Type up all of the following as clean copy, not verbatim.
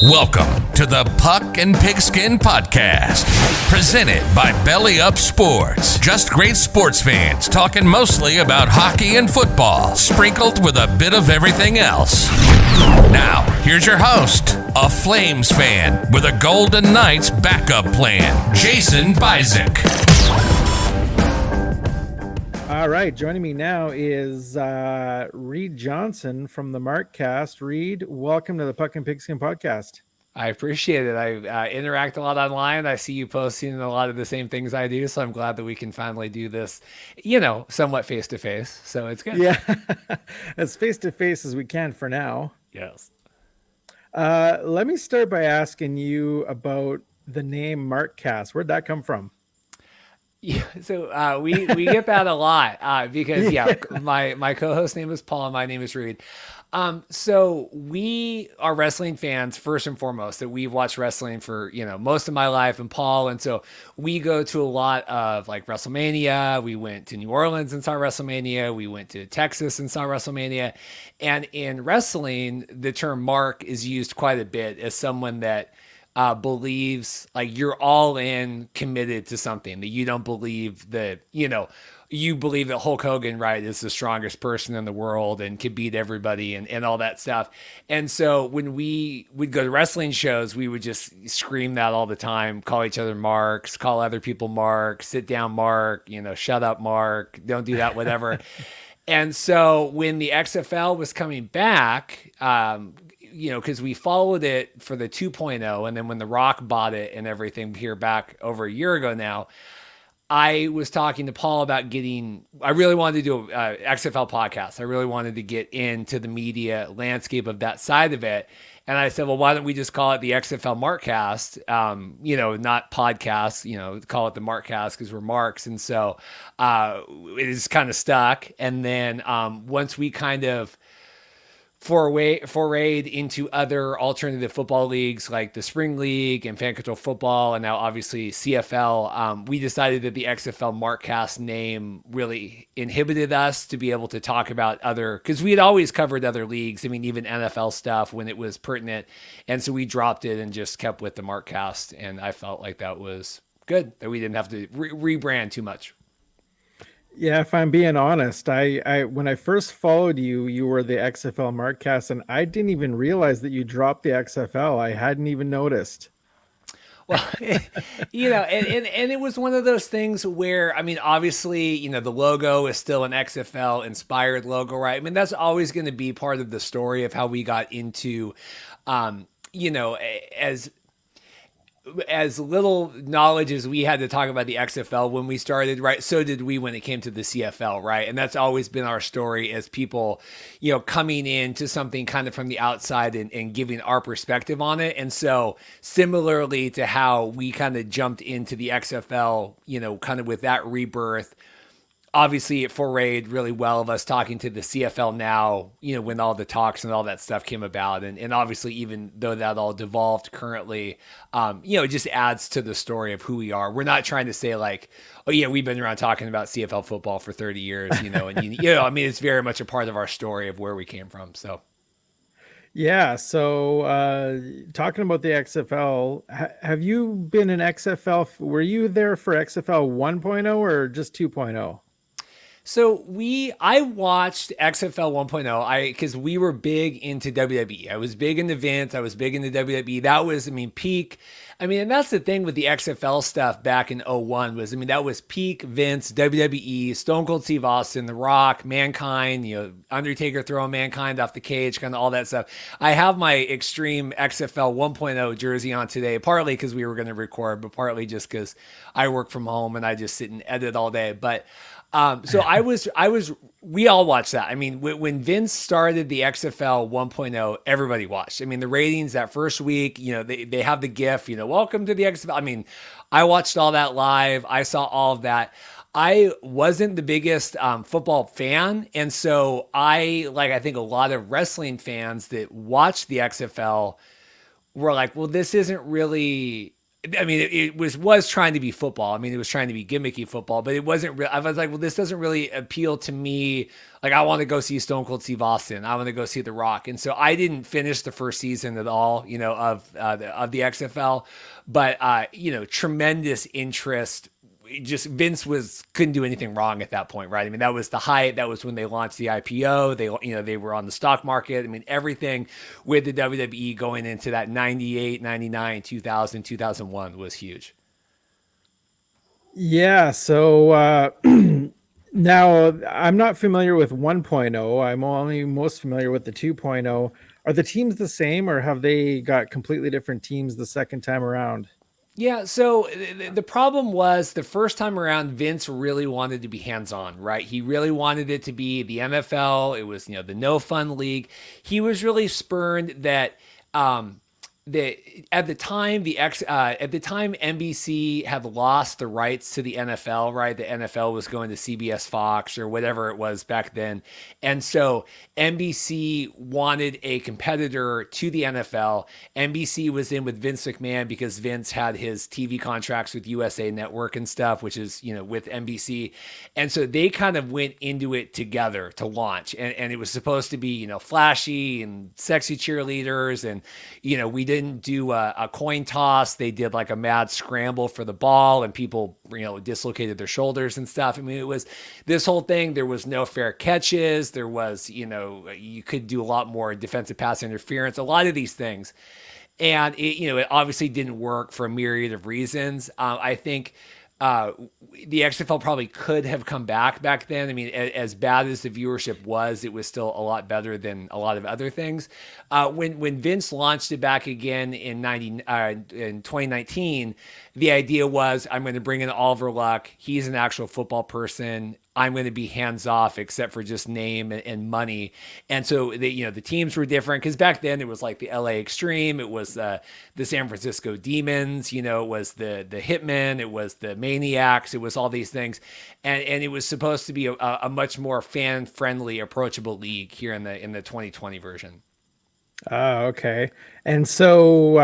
Welcome to the Puck and Pigskin Podcast, presented by Belly Up Sports. Just great sports fans talking mostly about hockey and football, sprinkled with a bit of everything else. Now, here's your host, a Flames fan with a Golden Knights backup plan, Jason Bizik. All right, joining me now is Reid Johnson from the Markcast. Reid, welcome to the Puck and Pigskin Podcast. I appreciate it. I interact a lot online. I see you posting a lot of the same things I do, so I'm glad that we can finally do this, somewhat face-to-face, so it's good. Yeah, as face-to-face as we can for now. Yes. Let me start by asking you about the name Markcast. Where'd that come from? Yeah, so we get that a lot because my co-host name is Paul and my name is Reid. So we are wrestling fans first and foremost. That we've watched wrestling for most of my life, and Paul, and so we go to a lot of like WrestleMania. We went to New Orleans and saw WrestleMania. We went to Texas and saw WrestleMania. And in wrestling, the term mark is used quite a bit as someone that believes like you're all in, committed to something, that you don't believe that, you believe that Hulk Hogan, right, is the strongest person in the world and can beat everybody and all that stuff. And so when we would go to wrestling shows, we would just scream that all the time, call each other Marks, call other people Mark, sit down Mark, shut up Mark, don't do that, whatever. And so when the XFL was coming back, because we followed it for the 2.0, and then when The Rock bought it and everything here back over a year ago now, I was talking to Paul about I really wanted to do a XFL podcast. I really wanted to get into the media landscape of that side of it. And I said, well, why don't we just call it the XFL Markcast, not podcast, call it the Markcast because we're Marks. And so it is kind of stuck. And then once we kind of forayed into other alternative football leagues like the Spring League and Fan Control Football, and now obviously CFL, we decided that the XFL Markcast name really inhibited us to be able to talk about because we had always covered other leagues. I mean, even NFL stuff when it was pertinent. And so we dropped it and just kept with the Markcast. And I felt like that was good, that we didn't have to rebrand too much. Yeah, if I'm being honest, I when I first followed you, you were the XFL Markcast, and I didn't even realize that you dropped the XFL. I hadn't even noticed. Well, and it was one of those things where, I mean, obviously, the logo is still an XFL inspired logo, right? I mean, that's always going to be part of the story of how we got into, as little knowledge as we had to talk about the XFL when we started, right? So did we when it came to the CFL, right? And that's always been our story as people, coming into something kind of from the outside and giving our perspective on it. And so similarly to how we kind of jumped into the XFL, kind of with that rebirth, obviously it forayed really well of us talking to the CFL now, when all the talks and all that stuff came about. And obviously, even though that all devolved currently, it just adds to the story of who we are. We're not trying to say like, oh yeah, we've been around talking about CFL football for 30 years, I mean, it's very much a part of our story of where we came from. So. Yeah. So talking about the XFL, have you been in XFL? Were you there for XFL 1.0 or just 2.0? So I watched XFL 1.0 because we were big into WWE. I was big into Vince. I was big into WWE. That was, peak. And that's the thing with the XFL stuff back in 01 was, that was peak Vince, WWE, Stone Cold Steve Austin, The Rock, Mankind, Undertaker throwing Mankind off the cage, kind of all that stuff. I have my Extreme XFL 1.0 jersey on today, partly because we were going to record, but partly just because I work from home and I just sit and edit all day. But so we all watched that. When Vince started the XFL 1.0, everybody watched. The ratings that first week, they have the GIF, welcome to the XFL. I watched all that live. I saw all of that. I wasn't the biggest football fan. And so I think a lot of wrestling fans that watched the XFL were like, well, this isn't really I mean, it was trying to be football. I mean, it was trying to be gimmicky football, but it wasn't real. I was like, well, this doesn't really appeal to me. Like, I want to go see Stone Cold Steve Austin. I want to go see The Rock. And so I didn't finish the first season at all, of the XFL, but tremendous interest. Just Vince couldn't do anything wrong at that point, right? I mean, that was the height. That was when they launched the IPO. They were on the stock market. I mean, everything with the WWE going into that 98, 99, 2000, 2001 was huge. Yeah. So now I'm not familiar with 1.0. I'm only most familiar with the 2.0. Are the teams the same, or have they got completely different teams the second time around? Yeah, so the problem was the first time around, Vince really wanted to be hands-on, right? He really wanted it to be the NFL. It was, the no fun league. He was really spurned that at the time NBC had lost the rights to the NFL, right? The NFL was going to CBS Fox or whatever it was back then. And so NBC wanted a competitor to the NFL. NBC was in with Vince McMahon because Vince had his TV contracts with USA Network and stuff, which is, with NBC. And so they kind of went into it together to launch. And it was supposed to be, flashy and sexy cheerleaders. And, we didn't do a coin toss. They did like a mad scramble for the ball, and people, dislocated their shoulders and stuff. I mean, it was this whole thing. There was no fair catches. There was, you could do a lot more defensive pass interference, a lot of these things. And it obviously didn't work for a myriad of reasons. I think the XFL probably could have come back then. I mean, as bad as the viewership was, it was still a lot better than a lot of other things. When Vince launched it back again in 2019, the idea was, I'm going to bring in Oliver Luck. He's an actual football person. I'm going to be hands off except for just name and money. And so the teams were different, because back then it was like the LA Extreme, it was the San Francisco Demons, it was the Hitmen, it was the Maniacs, it was all these things. And it was supposed to be a much more fan friendly, approachable league here in the 2020 version. Oh, okay. And so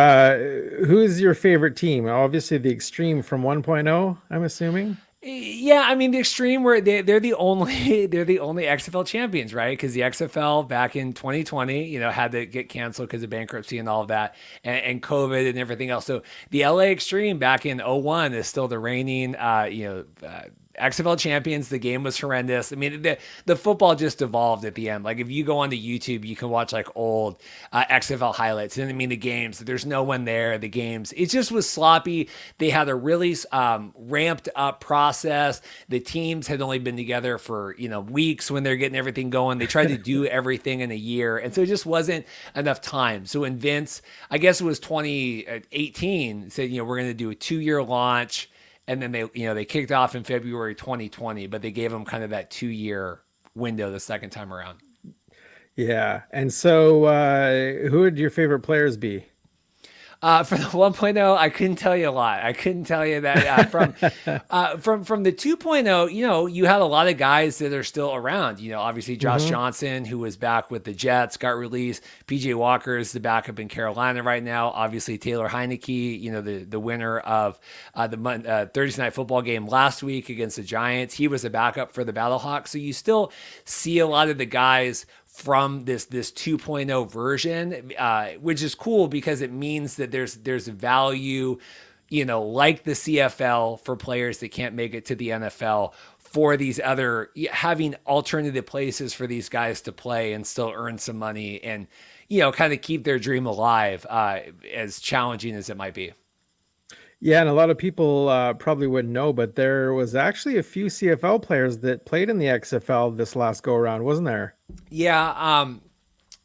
who is your favorite team? Obviously the Extreme from 1.0, I'm assuming. Yeah, I mean, the Extreme they're the only XFL champions, right? Because the XFL back in 2020, had to get canceled because of bankruptcy and all of that, and COVID and everything else. So the LA Extreme back in 01 is still the reigning, XFL champions. The game was horrendous. I mean, the football just evolved at the end. Like, if you go onto YouTube, you can watch like old XFL highlights. And I mean, the games, there's no one there. The games, it just was sloppy. They had a really ramped up process. The teams had only been together for, weeks when they're getting everything going. They tried to do everything in a year. And so it just wasn't enough time. So when Vince, I guess it was 2018, said, we're going to do a 2-year launch. And then they kicked off in February 2020, but they gave them kind of that 2-year window the second time around. Yeah. And so who would your favorite players be? For the 1.0, I couldn't tell you a lot. I couldn't tell you that from the 2.0, you had a lot of guys that are still around. Obviously Josh Johnson, who was back with the Jets, got released. PJ Walker is the backup in Carolina right now. Obviously Taylor Heineke, the winner of the Thursday Night Football game last week against the Giants, he was a backup for the Battlehawks. So you still see a lot of the guys from this 2.0 version, which is cool because it means that there's value, like the CFL for players that can't make it to the NFL, for these other, having alternative places for these guys to play and still earn some money and, kind of keep their dream alive, as challenging as it might be. Yeah, and a lot of people probably wouldn't know, but there was actually a few CFL players that played in the XFL this last go around, wasn't there? Yeah.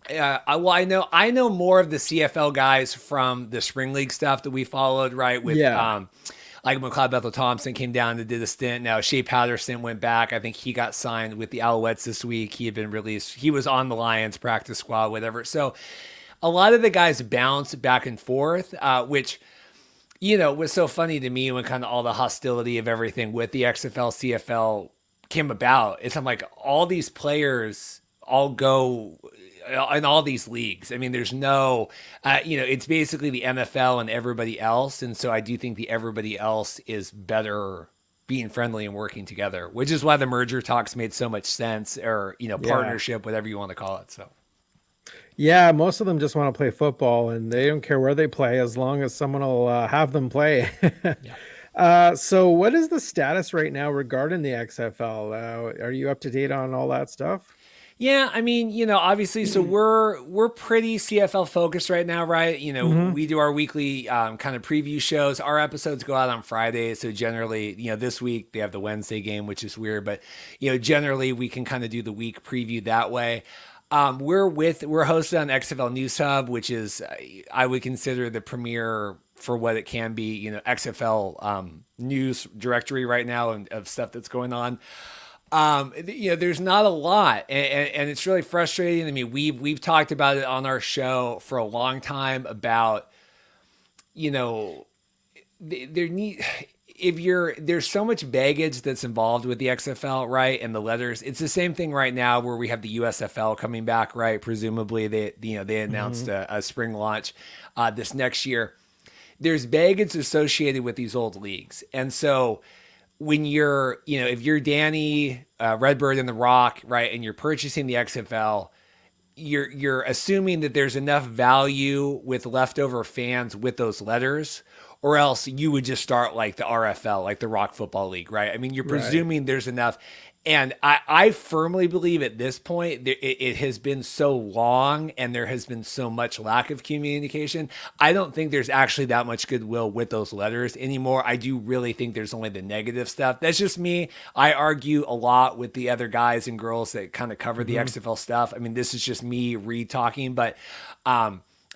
Well, I know more of the CFL guys from the spring league stuff that we followed, right? With like McLeod Bethel Thompson came down and did a stint. Now Shea Patterson went back. I think he got signed with the Alouettes this week. He had been released. He was on the Lions practice squad, whatever. So a lot of the guys bounced back and forth, which, was so funny to me when kind of all the hostility of everything with the XFL, CFL came about. I'm like, all these players all go in all these leagues. I mean, there's no, it's basically the NFL and everybody else. And so I do think the everybody else is better being friendly and working together, which is why the merger talks made so much sense, or, partnership, whatever you want to call it. So. Yeah, most of them just want to play football, and they don't care where they play as long as someone will have them play. So what is the status right now regarding the XFL? Are you up to date on all that stuff? Yeah, I mean, obviously, so we're pretty CFL focused right now, right? We do our weekly kind of preview shows. Our episodes go out on Friday, so generally, this week they have the Wednesday game, which is weird, but generally we can kind of do the week preview that way. We're hosted on XFL News Hub, which is I would consider the premier for what it can be, XFL news directory right now of stuff that's going on. There's not a lot, and it's really frustrating. I mean, we've talked about it on our show for a long time about, there's so much baggage that's involved with the XFL, right? And the letters. It's the same thing right now where we have the USFL coming back, right? Presumably they announced a spring launch this next year. There's baggage associated with these old leagues, and so when you're, if you're Danny, Redbird and The Rock, right, and you're purchasing the XFL, you're assuming that there's enough value with leftover fans with those letters, or else you would just start like the RFL, like the Rock Football League, right? I mean, you're presuming there's enough. And I firmly believe at this point, it has been so long and there has been so much lack of communication. I don't think there's actually that much goodwill with those letters anymore. I do really think there's only the negative stuff. That's just me. I argue a lot with the other guys and girls that kind of cover the XFL stuff. I mean, this is just me re-talking, but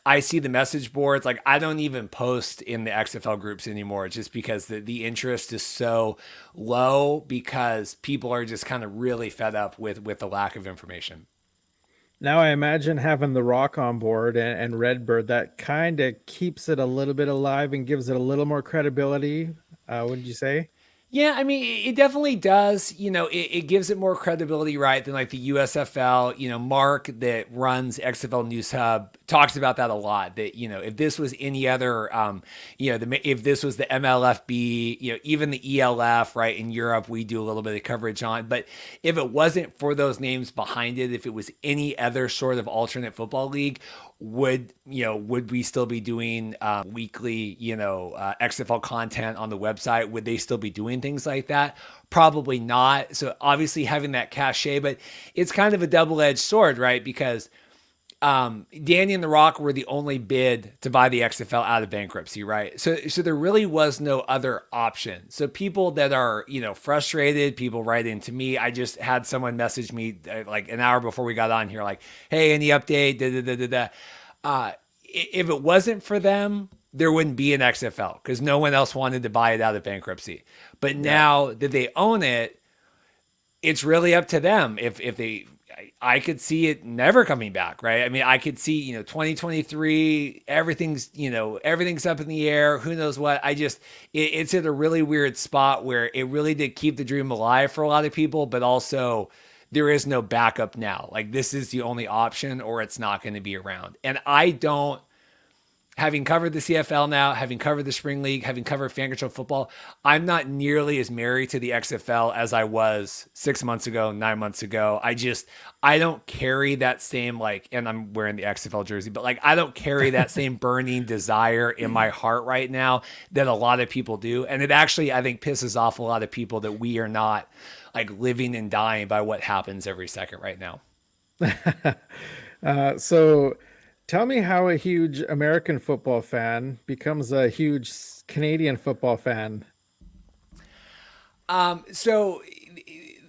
I see the message boards. Like, I don't even post in the XFL groups anymore just because the interest is so low because people are just kind of really fed up with the lack of information. Now, I imagine having The Rock on board and Redbird, that kind of keeps it a little bit alive and gives it a little more credibility. Wouldn't you say? Yeah, I mean, it definitely does. It gives it more credibility, right, than like the USFL. Mark that runs XFL News Hub talks about that a lot. That if this was any other, if this was the MLFB, even the ELF, right, in Europe, we do a little bit of coverage on. But if it wasn't for those names behind it, if it was any other sort of alternate football league, would we still be doing weekly, XFL content on the website? Would they still be doing things like that? Probably not. So obviously having that cachet, but it's kind of a double-edged sword, right? Because Danny and The Rock were the only bid to buy the XFL out of bankruptcy, right? So there really was no other option. So people that are, frustrated, people write into me. I just had someone message me like an hour before we got on here, like, hey, any update? If it wasn't for them, there wouldn't be an XFL because no one else wanted to buy it out of bankruptcy. But now that they own it, it's really up to them. If they, I could see it never coming back, right? I mean, I could see, 2023, everything's up in the air. Who knows what? It's at a really weird spot where it really did keep the dream alive for a lot of people, but also there is no backup now. Like, this is the only option or it's not going to be around. And having covered the CFL now, having covered the Spring League, having covered fan control football, I'm not nearly as married to the XFL as I was 6 months ago, 9 months ago. I don't carry that same, and I'm wearing the XFL jersey, but I don't carry that same burning desire in my heart right now that a lot of people do. And it actually, I think, pisses off a lot of people that we are not living and dying by what happens every second right now. So tell me how a huge American football fan becomes a huge Canadian football fan. So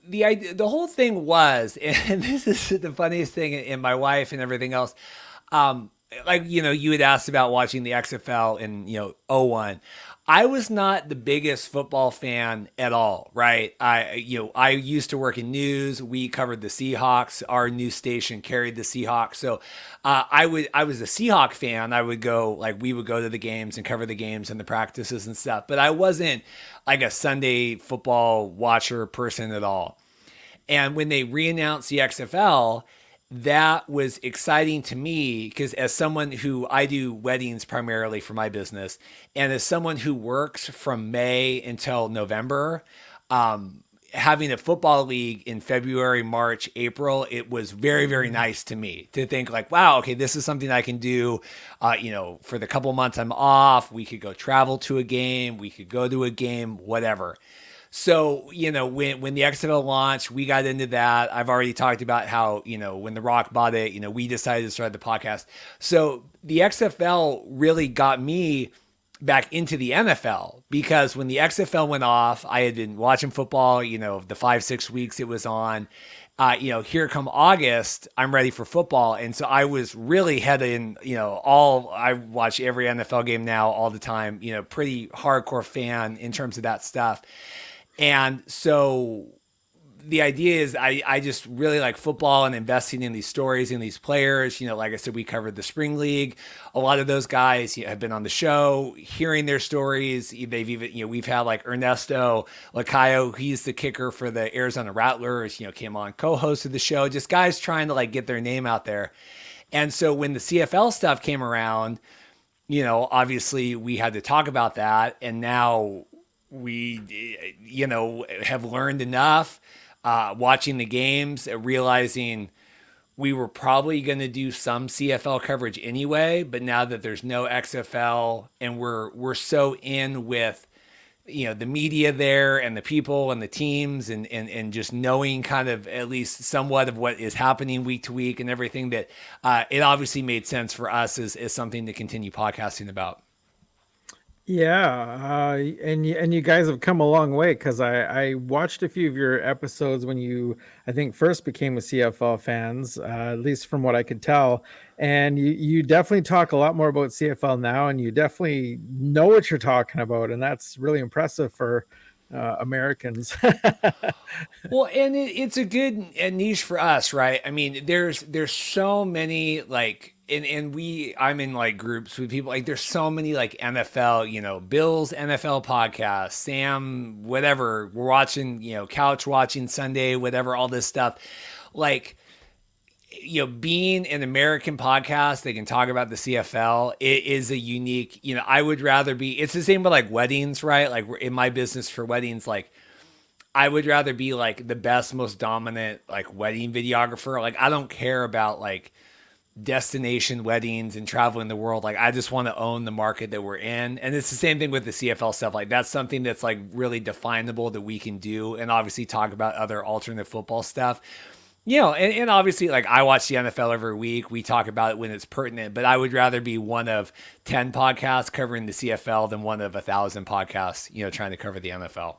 the whole thing was, and this is the funniest thing, and my wife and everything else, you had asked about watching the XFL in, 01. I was not the biggest football fan at all, right? I used to work in news. We covered the Seahawks. Our news station carried the Seahawks. So I was a Seahawk fan. I would go, we would go to the games and cover the games and the practices and stuff. But I wasn't a Sunday football watcher person at all. And when they re-announced the XFL, that was exciting to me because as someone who I do weddings primarily for my business, and as someone who works from May until November, having a football league in February, March, April, it was very, very nice to me to think like, wow, okay, this is something I can do, for the couple months I'm off. We could go travel to a game. We could go to a game, whatever. So, when the XFL launched, we got into that. I've already talked about how, when The Rock bought it, we decided to start the podcast. So the XFL really got me back into the NFL because when the XFL went off, I had been watching football, the 5-6 weeks it was on. Here come August, I'm ready for football. And so I was really heading, I watch every NFL game now all the time, pretty hardcore fan in terms of that stuff. And so the idea is I just really like football and investing in these stories and these players. Like I said, we covered the spring league. A lot of those guys have been on the show, hearing their stories. They've even, we've had like Ernesto Lacayo, he's the kicker for the Arizona Rattlers, came on, co-hosted the show, just guys trying to like get their name out there. And so when the CFL stuff came around, obviously we had to talk about that. And now we, have learned enough watching the games, realizing we were probably going to do some CFL coverage anyway, but now that there's no XFL and we're so in with, the media there and the people and the teams and just knowing kind of at least somewhat of what is happening week to week and everything that it obviously made sense for us as something to continue podcasting about. Yeah, and you guys have come a long way because I watched a few of your episodes when you, I think, first became a CFL fans, at least from what I could tell. And you definitely talk a lot more about CFL now, and you definitely know what you're talking about, and that's really impressive for Americans. Well, and it's a good niche for us, right? I mean, there's so many like. I'm in like groups with people, like there's so many like NFL, Bill's NFL podcast, Sam, whatever, we're watching, couch watching Sunday, whatever, all this stuff. Like, being an American podcast that can talk about the CFL, it is a unique, I would rather be, it's the same with like weddings, right? Like in my business for weddings, like I would rather be like the best, most dominant like wedding videographer. Like I don't care about like destination weddings and traveling the world. Like I just want to own the market that we're in. And it's the same thing with the CFL stuff. Like that's something that's like really definable that we can do, and obviously talk about other alternate football stuff. And obviously like I watch the NFL every week. We talk about it when it's pertinent, but I would rather be one of 10 podcasts covering the CFL than one of 1,000 podcasts, trying to cover the NFL.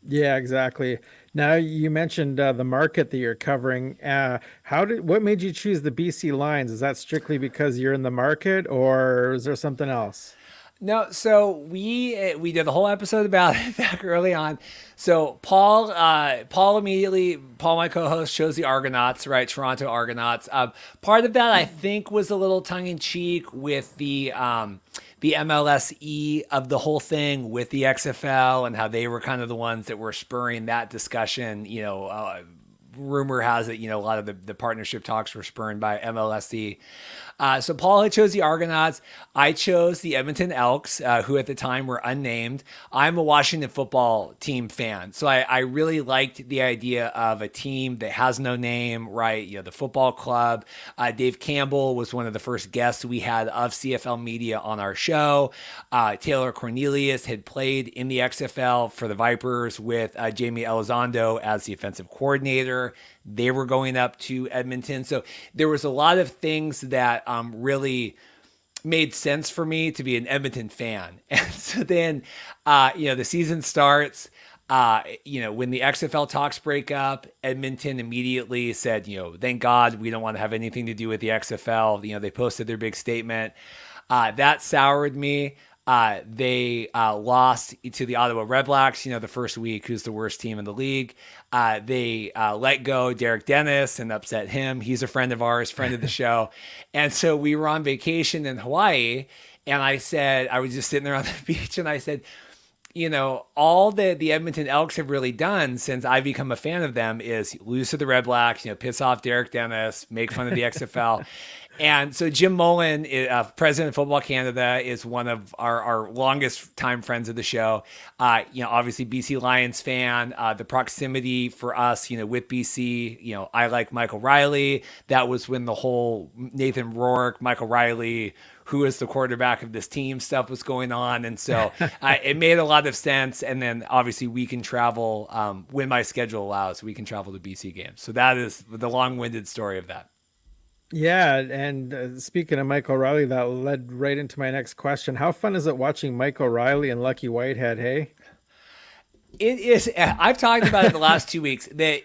Yeah, exactly. Now you mentioned the market that you're covering. What made you choose the BC Lions? Is that strictly because you're in the market, or is there something else? No, so we did a whole episode about it back early on. So Paul, my co-host, chose the Argonauts, right? Toronto Argonauts. Part of that I think was a little tongue in cheek with the MLSE of the whole thing with the XFL and how they were kind of the ones that were spurring that discussion. Rumor has it, a lot of the partnership talks were spurred by MLSE. So Paul had chose the Argonauts. I chose the Edmonton Elks, who at the time were unnamed. I'm a Washington football team fan. So I really liked the idea of a team that has no name, right? The football club. Dave Campbell was one of the first guests we had of CFL media on our show. Taylor Cornelius had played in the XFL for the Vipers with Jamie Elizondo as the offensive coordinator. They were going up to Edmonton. So there was a lot of things that really made sense for me to be an Edmonton fan. And so then, the season starts. When the XFL talks break up, Edmonton immediately said, thank God we don't want to have anything to do with the XFL. They posted their big statement. That soured me. They lost to the Ottawa Redblacks, the first week, who's the worst team in the league. They let go Derek Dennis and upset him. He's a friend of ours, friend of the show. And so we were on vacation in Hawaii, and I was just sitting there on the beach, and I said, all that the Edmonton Elks have really done since I've become a fan of them is lose to the Red Blacks, piss off Derek Dennis, make fun of the XFL. And so Jim Mullen, president of Football Canada, is one of our longest time friends of the show. Obviously BC Lions fan. The proximity for us, with BC, I like Michael Riley. That was when the whole Nathan Rourke, Michael Riley, who is the quarterback of this team stuff was going on. And so it made a lot of sense. And then obviously we can travel when my schedule allows, we can travel to BC games. So that is the long-winded story of that. Yeah, and speaking of Michael Riley, that led right into my next question. How fun is it watching Michael Riley and Lucky Whitehead, hey? It is. I've talked about it the last 2 weeks that,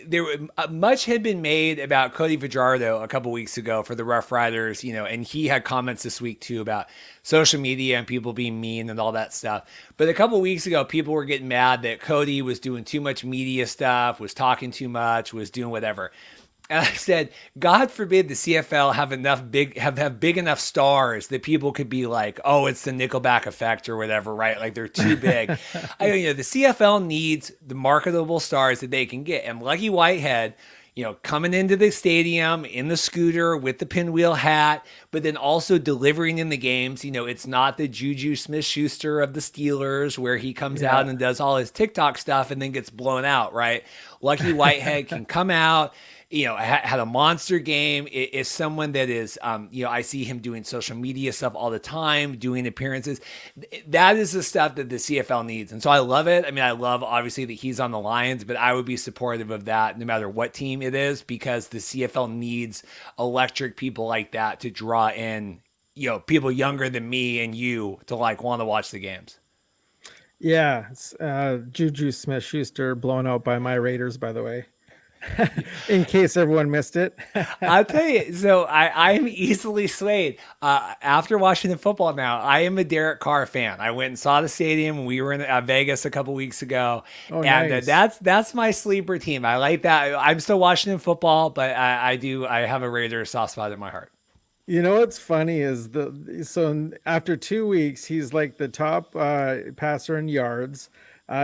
there much had been made about Cody Fajardo a couple weeks ago for the Rough Riders, and he had comments this week too about social media and people being mean and all that stuff. But a couple weeks ago, people were getting mad that Cody was doing too much media stuff, was talking too much, was doing whatever. And I said, God forbid the CFL have big enough stars that people could be like, oh, it's the Nickelback effect or whatever, right? Like they're too big. The CFL needs the marketable stars that they can get. And Lucky Whitehead, coming into the stadium in the scooter with the pinwheel hat, but then also delivering in the games. It's not the Juju Smith-Schuster of the Steelers where he comes out and does all his TikTok stuff and then gets blown out, right? Lucky Whitehead can come out, had a monster game. Is someone that is, I see him doing social media stuff all the time, doing appearances. That is the stuff that the CFL needs. And so I love it. I mean, I love obviously that he's on the Lions, but I would be supportive of that no matter what team it is, because the CFL needs electric people like that to draw in, people younger than me and you to want to watch the games. Yeah. Juju Smith-Schuster blown out by my Raiders, by the way. In case everyone missed it. I'll tell you, so I'm easily swayed. After Washington football now, I am a Derek Carr fan. I went and saw the stadium. We were in Vegas a couple weeks ago. And nice. That's my sleeper team. I like that. I'm still Washington football, but I have a Raiders soft spot in my heart. What's funny is after 2 weeks, he's like the top passer in yards.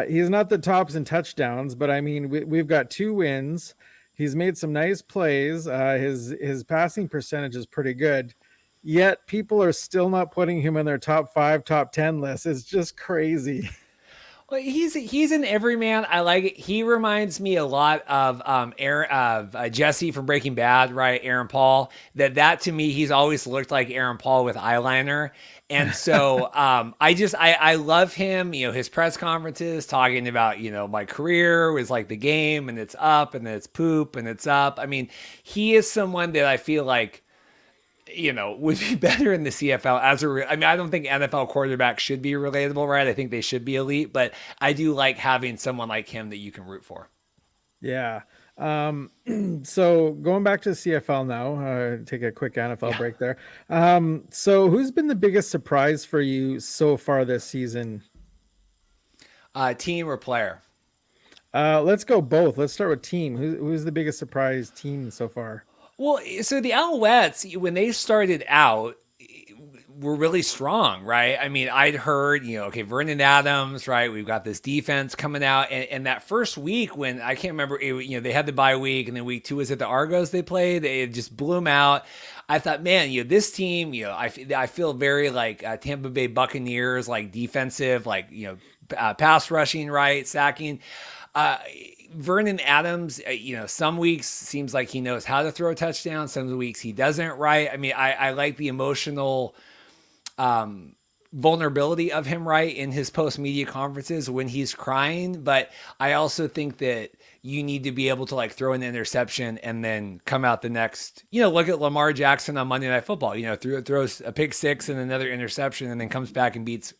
He's not the tops in touchdowns, but I mean, we've got 2 wins. He's made some nice plays. His passing percentage is pretty good, yet people are still not putting him in their top 5, top 10 list. It's just crazy. Well, he's an everyman. I like it. He reminds me a lot of Jesse from Breaking Bad, right? Aaron Paul. That to me, he's always looked like Aaron Paul with eyeliner. And so I love him, his press conferences talking about, my career was like the game and it's up and then it's poop and it's up. I mean, he is someone that I feel like, would be better in the CFL I don't think NFL quarterbacks should be relatable, right? I think they should be elite, but I do like having someone like him that you can root for. Yeah. So going back to the CFL now, take a quick NFL break there. So who's been the biggest surprise for you so far this season? Team or player? Let's go both. Let's start with team. Who's the biggest surprise team so far? Well, so the Alouettes, when they started out, were really strong, right? I mean, I'd heard, Vernon Adams, right? We've got this defense coming out. And that first week when, I can't remember, they had the bye week, and then week 2 was at the Argos they played. They just blew them out. I thought, man, this team, I feel very like Tampa Bay Buccaneers, like defensive, pass rushing, right? Sacking. Vernon Adams, some weeks seems like he knows how to throw a touchdown. Some weeks he doesn't, right? I mean, I like the emotional vulnerability of him, right, in his post-media conferences when he's crying. But I also think that you need to be able to throw an interception and then come out the next, look at Lamar Jackson on Monday Night Football, throws a pick 6 and another interception and then comes back and beats,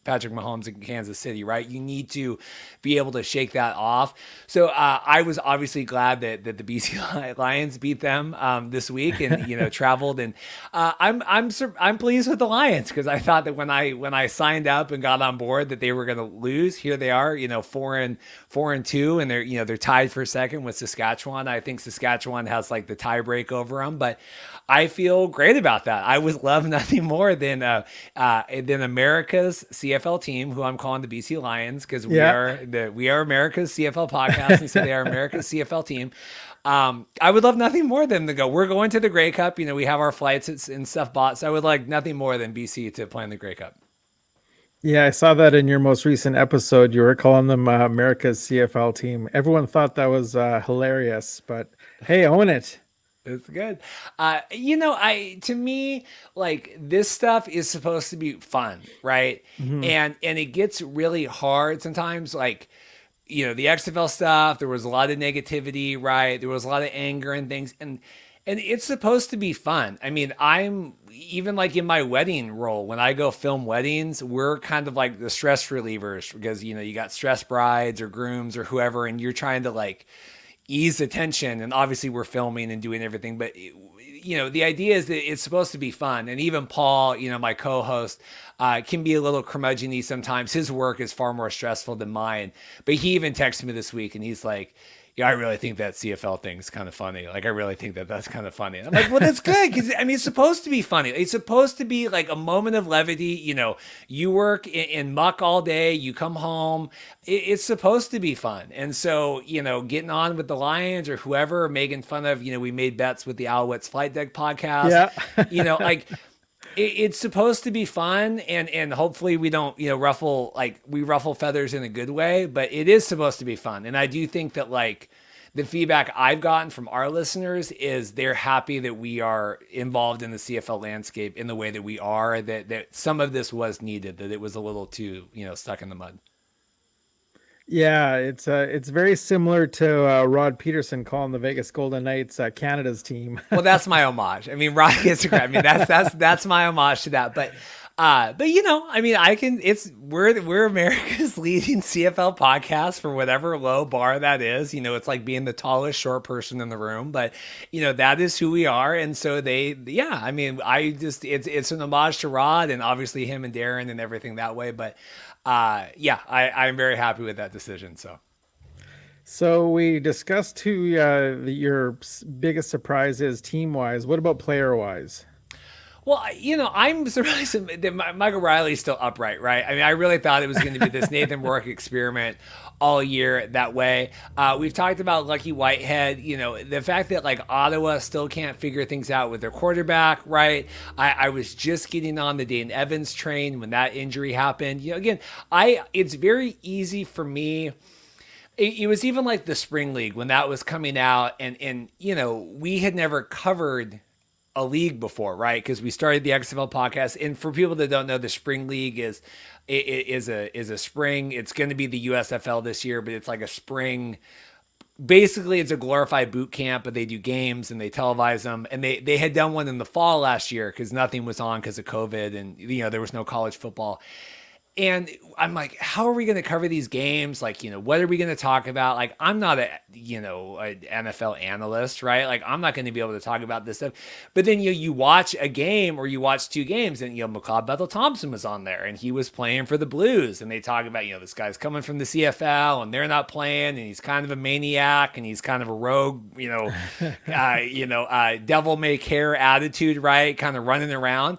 Patrick Mahomes in Kansas City, right? You need to be able to shake that off. So I was obviously glad that the BC Lions beat them this week and traveled. And I'm pleased with the Lions because I thought that when I signed up and got on board that they were going to lose. Here they are, 4-2, and they're tied for second with Saskatchewan. I think Saskatchewan has the tie break over them, but I feel great about that. I would love nothing more than America's CFL CFL team, who I'm calling the BC Lions, because we are America's CFL podcast, and so they are America's CFL team. I would love nothing more than to go. We're going to the Grey Cup. You know, we have our flights and stuff bought, so I would like nothing more than BC to play in the Grey Cup. Yeah, I saw that in your most recent episode. You were calling them America's CFL team. Everyone thought that was hilarious, but hey, own it. It's good. To me, like, this stuff is supposed to be fun, right? Mm-hmm. And it gets really hard sometimes. Like, you know, the XFL stuff, there was a lot of negativity, right? There was a lot of anger and things, and it's supposed to be fun. I mean, I'm even like in my wedding role, when I go film weddings, we're kind of like the stress relievers, because, you know, you got stress brides or grooms or whoever, and you're trying to like ease the tension. And obviously we're filming and doing everything, but you know, the idea is that it's supposed to be fun. And even Paul, you know, my co-host, can be a little curmudgeon-y sometimes. His work is far more stressful than mine, but he even texted me this week and he's like, yeah, I really think that CFL thing is kind of funny. Like, I really think that that's kind of funny. And I'm like, well, that's good. Because, I mean, it's supposed to be funny. It's supposed to be like a moment of levity. You know, you work in muck all day. You come home. It's supposed to be fun. And so, you know, getting on with the Lions or whoever, making fun of, you know, we made bets with the Alouettes Flight Deck podcast. Yeah. You know, like, it's supposed to be fun, and hopefully we don't, you know, we ruffle feathers in a good way, but it is supposed to be fun. And I do think that, like, the feedback I've gotten from our listeners is they're happy that we are involved in the CFL landscape in the way that we are, that some of this was needed, that it was a little too, you know, stuck in the mud. Yeah, it's very similar to Rod Peterson calling the Vegas Golden Knights Canada's team. Well, that's my homage. I mean, Rod gets a credit. I mean, that's my homage to that. But you know, I mean, we're America's leading CFL podcast for whatever low bar that is. You know, it's like being the tallest short person in the room, but you know, that is who we are. And so I mean, it's an homage to Rod and obviously him and Darren and everything that way. But I'm very happy with that decision. So we discussed who your biggest surprise is team-wise. What about player-wise? Well, you know, I'm surprised that Michael Riley's still upright, right? I mean, I really thought it was going to be this Nathan Rourke experiment all year that way. We've talked about Lucky Whitehead, you know, the fact that like Ottawa still can't figure things out with their quarterback, right? I was just getting on the Dane Evans train when that injury happened. You know, again, it's very easy for me. It was even like the Spring League when that was coming out, and you know, we had never covered a league before, right? Because we started the XFL podcast, and for people that don't know, the Spring League is a spring. It's going to be the USFL this year, but it's like a spring. Basically, it's a glorified boot camp, but they do games and they televise them. And they had done one in the fall last year because nothing was on because of COVID, and you know, there was no college football. And I'm like, how are we going to cover these games? Like, you know, what are we going to talk about? Like, I'm not an NFL analyst, right? Like, I'm not going to be able to talk about this stuff. But then you watch a game or you watch two games, and, you know, McLeod Bethel-Thompson was on there and he was playing for the Blues. And they talk about, you know, this guy's coming from the CFL and they're not playing, and he's kind of a maniac and he's kind of a rogue, you know, devil may care attitude, right? Kind of running around.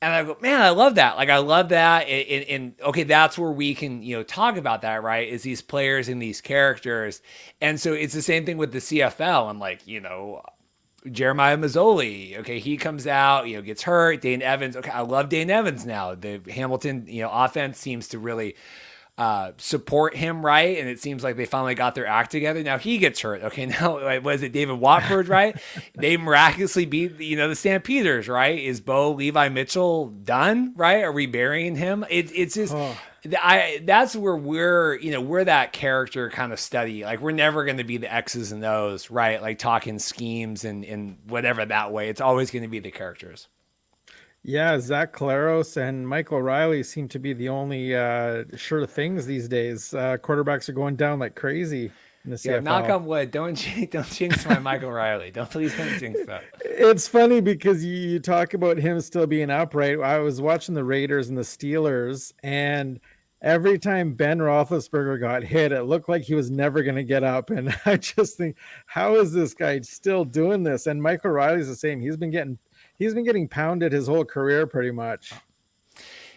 And I go, man, I love that. Like, I love that. And okay, that's where we can, you know, talk about that, right? Is these players and these characters. And so it's the same thing with the CFL. I'm like, you know, Jeremiah Mazzoli, okay, he comes out, you know, gets hurt. Dane Evans, okay, I love Dane Evans now. The Hamilton, you know, offense seems to really support him, right? And it seems like they finally got their act together. Now he gets hurt. Okay, now was it David Watford, right? They miraculously beat, you know, the Stampeders, right? Is Bo Levi Mitchell done, right? Are we burying him? It's just that's where we're that character kind of study. Like, we're never going to be the X's and O's, right? Like talking schemes and whatever that way. It's always going to be the characters. Yeah, Zach Claros and Michael Riley seem to be the only sure things these days. Quarterbacks are going down like crazy in the CFL. Yeah, knock on wood. Don't jinx my Michael Riley. Please don't jinx that. It's funny because you talk about him still being upright. I was watching the Raiders and the Steelers, and every time Ben Roethlisberger got hit, it looked like he was never going to get up. And I just think, how is this guy still doing this? And Michael Riley's the same. He's been getting pounded his whole career pretty much.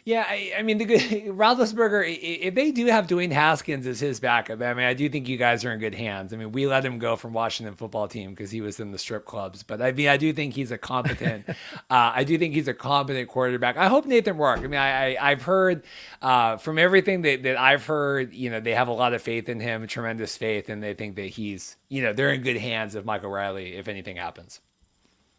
Yeah, I mean, the good Roethlisberger, if they do have Dwayne Haskins as his backup, I mean, I do think you guys are in good hands. I mean, we let him go from Washington football team because he was in the strip clubs. But I mean, I do think he's a competent, quarterback. I hope Nathan Rourke. I mean, I've heard from everything that I've heard, they have a lot of faith in him, tremendous faith, and they think that he's, they're in good hands of Michael Riley if anything happens.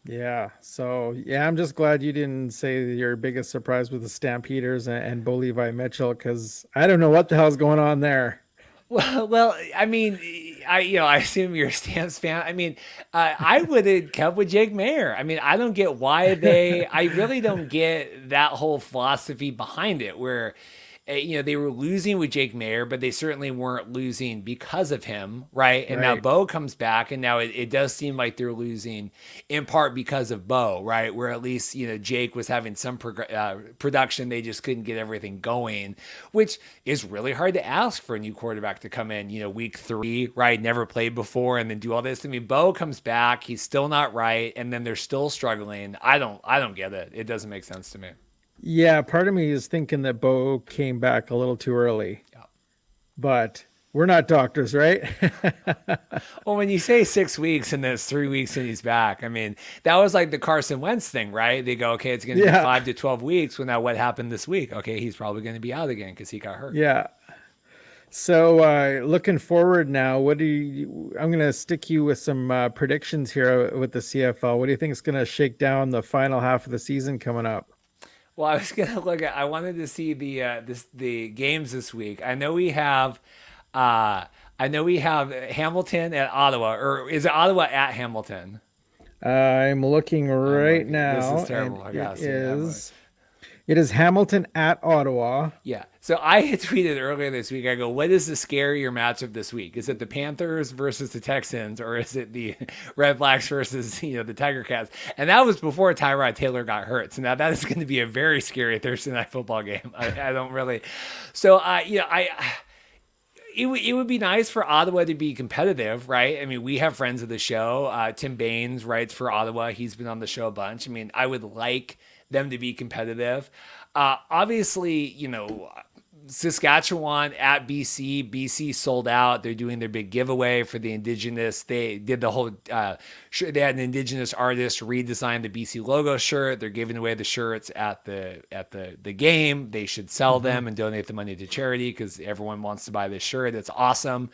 Yeah. So yeah, I'm just glad you didn't say your biggest surprise with the Stampeders and Bo Levi Mitchell, because I don't know what the hell's going on there. Well, I mean, I assume you're a Stamps fan. I mean, I would have kept with Jake Mayer. I mean, I don't get why I really don't get that whole philosophy behind it where, they were losing with Jake Mayer, but they certainly weren't losing because of him, right? And now Bo comes back, and now it does seem like they're losing in part because of Bo, right? Where at least, Jake was having some production. They just couldn't get everything going, which is really hard to ask for a new quarterback to come in, week 3, right? Never played before and then do all this. I mean, Bo comes back, he's still not right, and then they're still struggling. I don't get it. It doesn't make sense to me. Yeah, part of me is thinking that Bo came back a little too early. Yeah. But we're not doctors, right? Well, when you say 6 weeks and then it's 3 weeks and he's back, I mean, that was like the Carson Wentz thing, right? They go, okay, it's going to be 5 to 12 weeks. Well, now what happened this week? Okay, he's probably going to be out again because he got hurt. Yeah. So looking forward now, I'm going to stick you with some predictions here with the CFL. What do you think is going to shake down the final half of the season coming up? Well, I was gonna I wanted to see the games this week. I know we have Hamilton at Ottawa, or is it Ottawa at Hamilton? I'm looking right now. This is terrible. It is Hamilton at Ottawa. Yeah. So I had tweeted earlier this week, I go, what is the scarier matchup this week? Is it the Panthers versus the Texans, or is it the Red Blacks versus, the Tiger Cats? And that was before Tyrod Taylor got hurt. So now that is going to be a very scary Thursday night football game. I don't really. So, it would be nice for Ottawa to be competitive, right? I mean, we have friends of the show. Tim Baines writes for Ottawa. He's been on the show a bunch. I mean, I would like them to be competitive. Obviously, Saskatchewan at BC. BC sold out. They're doing their big giveaway for the Indigenous. They did the whole, they had an Indigenous artist redesign the BC logo shirt. They're giving away the shirts at the game. They should sell them and donate the money to charity because everyone wants to buy this shirt. It's awesome.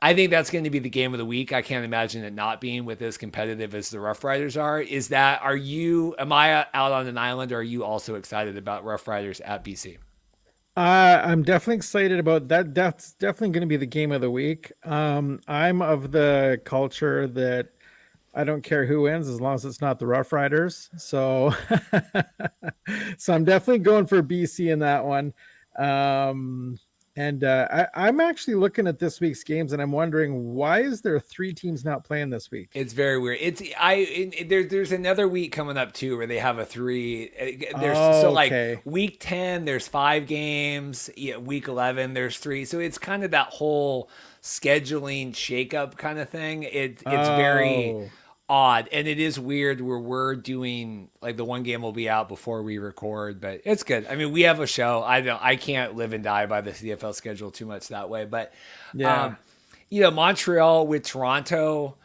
I think that's going to be the game of the week. I can't imagine it not being with as competitive as the Rough Riders are. Am I out on an island, or are you also excited about Rough Riders at BC? I'm definitely excited about that. That's definitely going to be the game of the week. I'm of the culture that I don't care who wins as long as it's not the Rough Riders. So, so I'm definitely going for BC in that one. I'm actually looking at this week's games, and I'm wondering, why is there 3 teams not playing this week? It's very weird. There's another week coming up too where they have a 3. Like week 10, there's 5 games. Yeah, week 11, there's 3. So it's kind of that whole scheduling shakeup kind of thing. It's very odd, and it is weird where we're doing, like, the one game will be out before we record, but it's good. I mean, we have a show. I can't live and die by the CFL schedule too much that way, but Montreal with Toronto,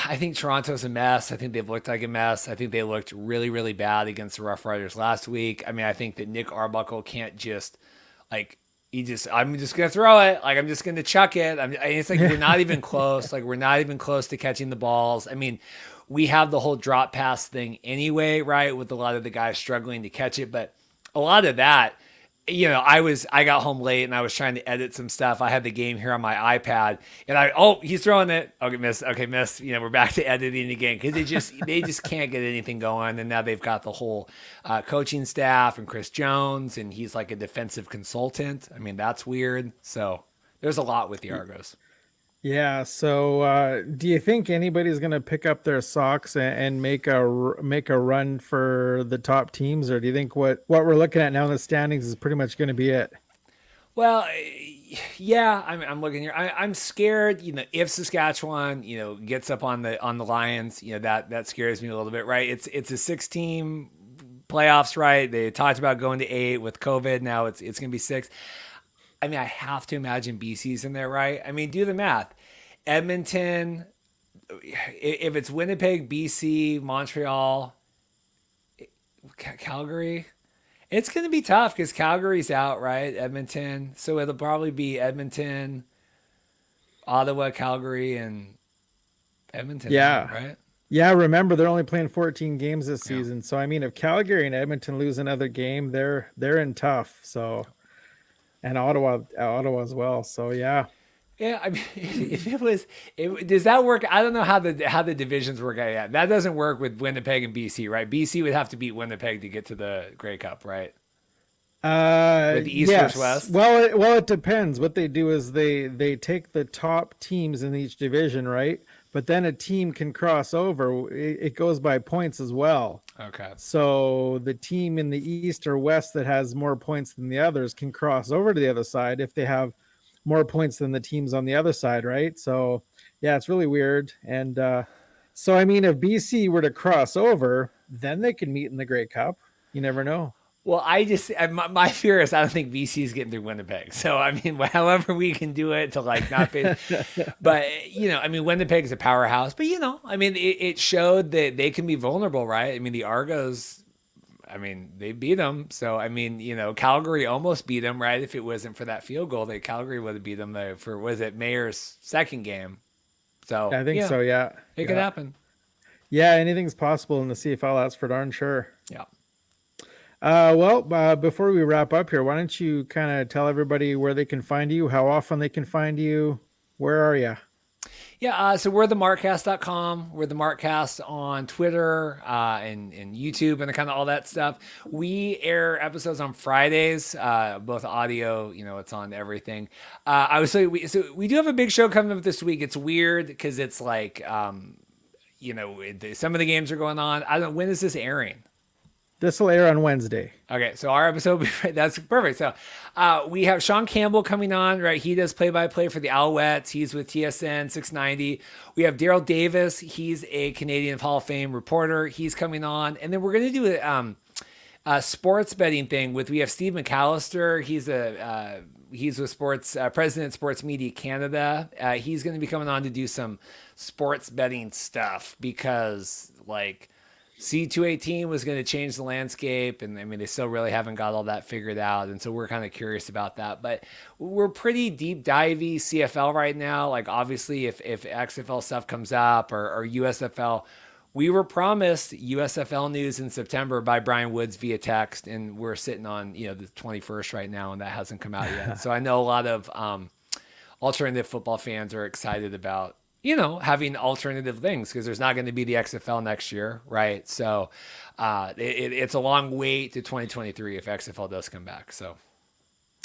I think Toronto's a mess. I think they've looked like a mess. I think they looked really, really bad against the Rough Riders last week. I mean, I think that Nick Arbuckle can't just, like, I'm just going to throw it. Like, I'm just going to chuck it. It's like, we're not even close. Like, we're not even close to catching the balls. I mean, we have the whole drop pass thing anyway, right? With a lot of the guys struggling to catch it. But a lot of that, I got home late and I was trying to edit some stuff. I had the game here on my iPad and he's throwing it. Okay, miss. Okay, miss. We're back to editing again because they just can't get anything going. And now they've got the whole coaching staff and Chris Jones, and he's like a defensive consultant. I mean, that's weird. So there's a lot with the Argos. Yeah. So do you think anybody's going to pick up their socks and make a run for the top teams, or do you think what we're looking at now in the standings is pretty much going to be it? Well, yeah, I'm looking here. I'm scared. If Saskatchewan, gets up on the Lions, that scares me a little bit, right? It's a 6-team playoffs, right? They talked about going to 8 with COVID. Now it's going to be 6. I mean, I have to imagine BC's in there, right? I mean, do the math. Edmonton, if it's Winnipeg, BC, Montreal, Calgary, it's going to be tough because Calgary's out, right? Edmonton. So it'll probably be Edmonton, Ottawa, Calgary, and Edmonton. Yeah. Right? Yeah, remember they're only playing 14 games this season. So I mean, if Calgary and Edmonton lose another game, they're in tough. So, and Ottawa as well. So yeah. Yeah, I mean, does that work? I don't know how the divisions work. That doesn't work with Winnipeg and BC, right? BC would have to beat Winnipeg to get to the Grey Cup, right? With the East versus West. Well, it depends. What they do is they take the top teams in each division, right? But then a team can cross over. It goes by points as well. Okay. So the team in the East or West that has more points than the others can cross over to the other side if they have more points than the teams on the other side, right? So yeah, it's really weird. And so I mean, if BC were to cross over, then they could meet in the Grey Cup. You never know. Well, my fear is I don't think BC is getting through Winnipeg. So I mean, however we can do it to not face, but I mean, Winnipeg's a powerhouse. But I mean, it showed that they can be vulnerable, right? I mean, the Argos, I mean, they beat them. So, I mean, Calgary almost beat them, right? If it wasn't for that field goal, Calgary would have beat them was it Mayer's second game? So, I think so, yeah. It could happen. Yeah, anything's possible in the CFL, that's for darn sure. Yeah. Before we wrap up here, why don't you kind of tell everybody where they can find you, how often they can find you, where are you? Yeah, so we're the Markcast.com. We're the Markcast on Twitter and YouTube and kind of all that stuff. We air episodes on Fridays, both audio, it's on everything. We do have a big show coming up this week. It's weird because it's some of the games are going on. I don't know, when is this airing? This will air on Wednesday. Okay, so our episode, that's perfect. So we have Sean Campbell coming on, right? He does play-by-play for the Alouettes. He's with TSN 690. We have Daryl Davis. He's a Canadian Hall of Fame reporter. He's coming on. And then we're going to do a sports betting thing we have Steve McAllister. He's with President Sports Media Canada. He's going to be coming on to do some sports betting stuff because, C218 was going to change the landscape, and I mean, they still really haven't got all that figured out, and so we're kind of curious about that. But we're pretty deep divey CFL right now. Obviously, if XFL stuff comes up or USFL, we were promised USFL news in September by Brian Woods via text, and we're sitting on the 21st right now, and that hasn't come out yet. So I know a lot of alternative football fans are excited about having alternative things because there's not going to be the XFL next year, right? So it's a long wait to 2023 if XFL does come back. So,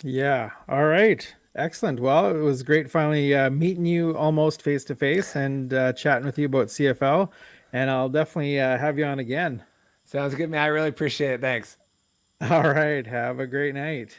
yeah. All right. Excellent. Well, it was great finally meeting you almost face to face and chatting with you about CFL. And I'll definitely have you on again. Sounds good, man. I really appreciate it. Thanks. All right. Have a great night.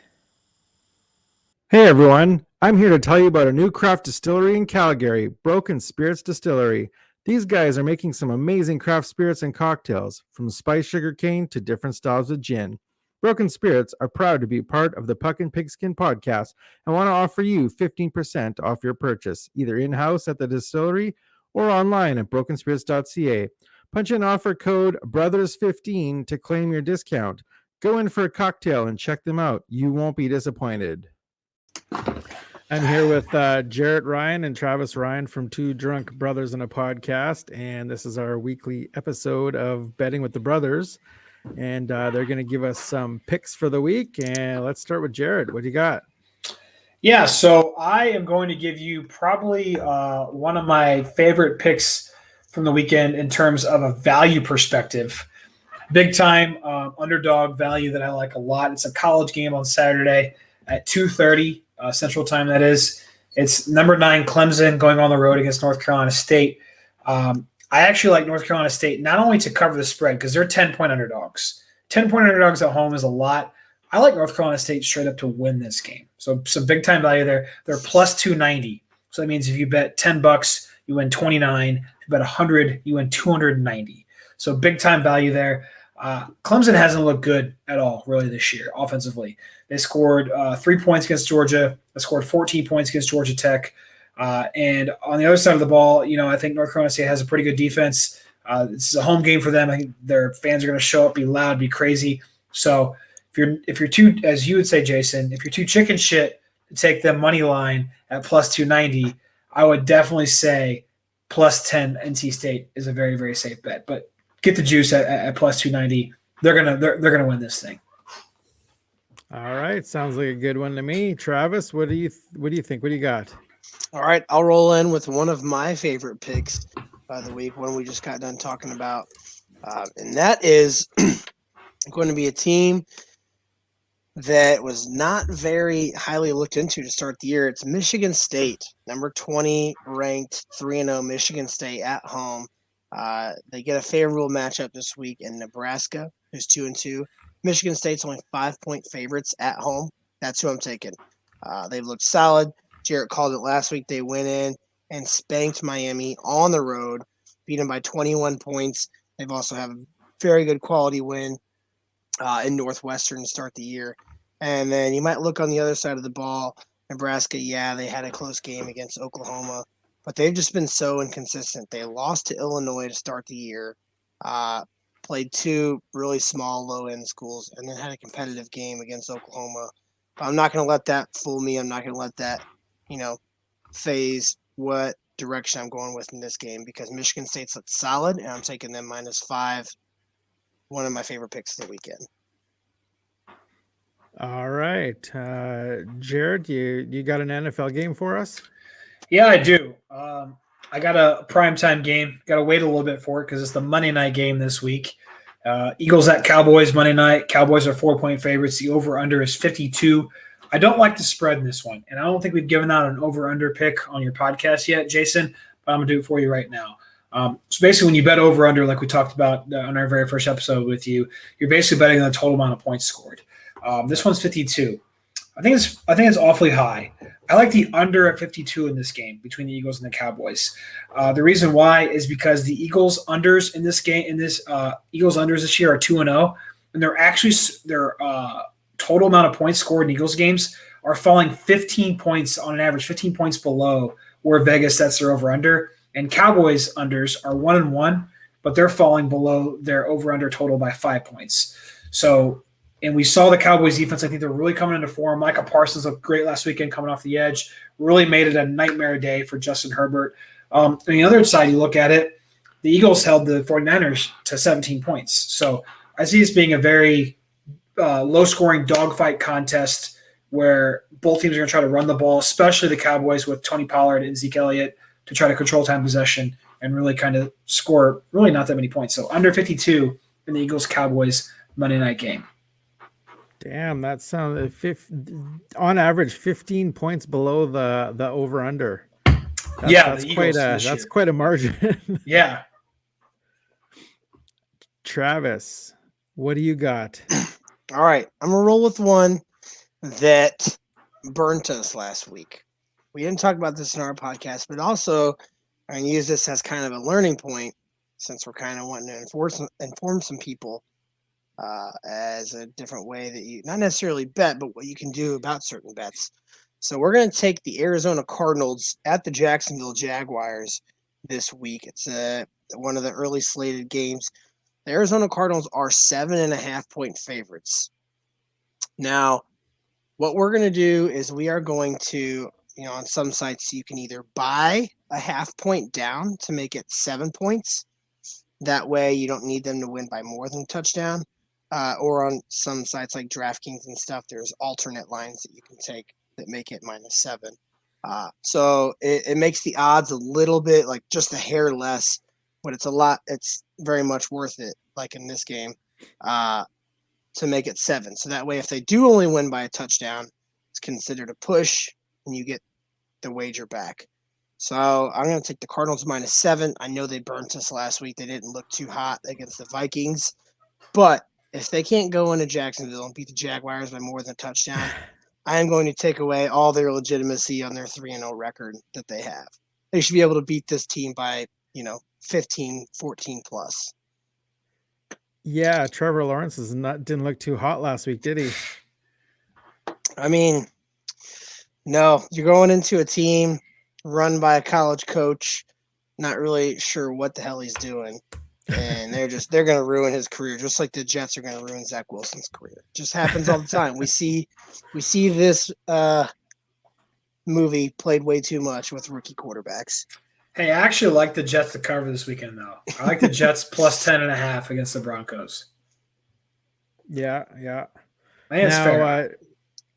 Hey, everyone. I'm here to tell you about a new craft distillery in Calgary, Broken Spirits Distillery. These guys are making some amazing craft spirits and cocktails, from spiced sugarcane to different styles of gin. Broken Spirits are proud to be part of the Puck and Pigskin podcast and want to offer you 15% off your purchase, either in-house at the distillery or online at brokenspirits.ca. Punch in offer code BROTHERS15 to claim your discount. Go in for a cocktail and check them out. You won't be disappointed. I'm here with Jarrett Ryan and Travis Ryan from Two Drunk Brothers in a Podcast, and this is our weekly episode of Betting with the Brothers, and they're going to give us some picks for the week, and let's start with Jarrett. What do you got? Yeah, so I am going to give you probably one of my favorite picks from the weekend in terms of a value perspective. Big time underdog value that I like a lot. It's a college game on Saturday at 2:30 Central Time, that is. It's number 9 Clemson going on the road against North Carolina State. I actually like North Carolina State not only to cover the spread because they're 10-point underdogs. 10-point underdogs at home is a lot. I like North Carolina State straight up to win this game. So some big time value there. They're plus 290. So that means if you bet $10, you win 29. If you bet 100, you win 290. So big time value there. Clemson hasn't looked good at all really this year offensively. They scored 3 points against Georgia. They scored 14 points against Georgia Tech. And on the other side of the ball, I think North Carolina State has a pretty good defense. This is a home game for them. I think their fans are going to show up, be loud, be crazy. So if you're too, as you would say, Jason, if you're too chicken shit to take the money line at plus 290, I would definitely say plus 10 NC State is a very, very safe bet. But get the juice at plus 290. They're gonna win this thing. All right, sounds like a good one to me. Travis, what do you think? What do you got? All right, I'll roll in with one of my favorite picks of the week, one we just got done talking about, and that is going to be a team that was not very highly looked into to start the year. It's Michigan State, number 20 ranked, 3-0 Michigan State at home. They get a favorable matchup this week in Nebraska, who's 2-2. Michigan State's only 5-point favorites at home. That's who I'm taking. They've looked solid. Jarrett called it last week. They went in and spanked Miami on the road, beat them by 21 points. They've also have a very good quality win in Northwestern to start the year. And then you might look on the other side of the ball. Nebraska, they had a close game against Oklahoma, but they've just been so inconsistent. They lost to Illinois to start the year, played 2 really small, low-end schools, and then had a competitive game against Oklahoma. But I'm not going to let that fool me. I'm not going to let that, phase what direction I'm going with in this game, because Michigan State's looked solid, and I'm taking them -5. One of my favorite picks of the weekend. All right, Jared, you got an NFL game for us? Yeah, I do. I got a primetime game. Got to wait a little bit for it because it's the Monday night game this week. Eagles at Cowboys Monday night. Cowboys are 4-point favorites. The over-under is 52. I don't like the spread in this one, and I don't think we've given out an over-under pick on your podcast yet, Jason, but I'm going to do it for you right now. So basically when you bet over-under, like we talked about on our very first episode with you, you're basically betting on the total amount of points scored. This one's 52. I think it's awfully high. I like the under at 52 in this game between the Eagles and the Cowboys. The reason why is because the Eagles unders Eagles unders this year are 2-0, and their total amount of points scored in Eagles games are falling 15 points on an average, 15 points below where Vegas sets their over under. And Cowboys unders are 1-1, but they're falling below their over under total by 5 points. So. And we saw the Cowboys defense. I think they're really coming into form. Micah Parsons looked great last weekend coming off the edge. Really made it a nightmare day for Justin Herbert. On the other side, you look at it, the Eagles held the 49ers to 17 points. So I see this being a very low-scoring dogfight contest where both teams are going to try to run the ball, especially the Cowboys with Tony Pollard and Zeke Elliott to try to control time possession and really kind of score really not that many points. So under 52 in the Eagles-Cowboys Monday night game. Damn, that sounds on average 15 points below the over under. That's quite a margin. Yeah. Travis, what do you got? All right, I'm gonna roll with one that burnt us last week. We didn't talk about this in our podcast, but also I can use this as kind of a learning point since we're kind of wanting to inform some people. As a different way that you not necessarily bet, but what you can do about certain bets. So we're going to take the Arizona Cardinals at the Jacksonville Jaguars this week. It's one of the early slated games. The Arizona Cardinals are 7.5-point favorites. Now, what we're going to do is we are going to, on some sites you can either buy a half point down to make it 7 points. That way you don't need them to win by more than a touchdown. Or on some sites like DraftKings and stuff, there's alternate lines that you can take that make it -7. So it makes the odds a little bit, like just a hair less, but it's very much worth it, like in this game, to make it 7. So that way, if they do only win by a touchdown, it's considered a push and you get the wager back. So I'm going to take the Cardinals -7. I know they burnt us last week. They didn't look too hot against the Vikings, but if they can't go into Jacksonville and beat the Jaguars by more than a touchdown, I am going to take away all their legitimacy on their 3-0 record that they have. They should be able to beat this team by, 15, 14 plus. Yeah, Trevor Lawrence didn't look too hot last week, did he? I mean, no, you're going into a team run by a college coach, not really sure what the hell he's doing. And they're going to ruin his career, just like the Jets are going to ruin Zach Wilson's career. It just happens all the time. We see this movie played way too much with rookie quarterbacks. Hey, I actually like the Jets to cover this weekend, though. I like the Jets plus 10.5 against the Broncos. Yeah. I think it's fair.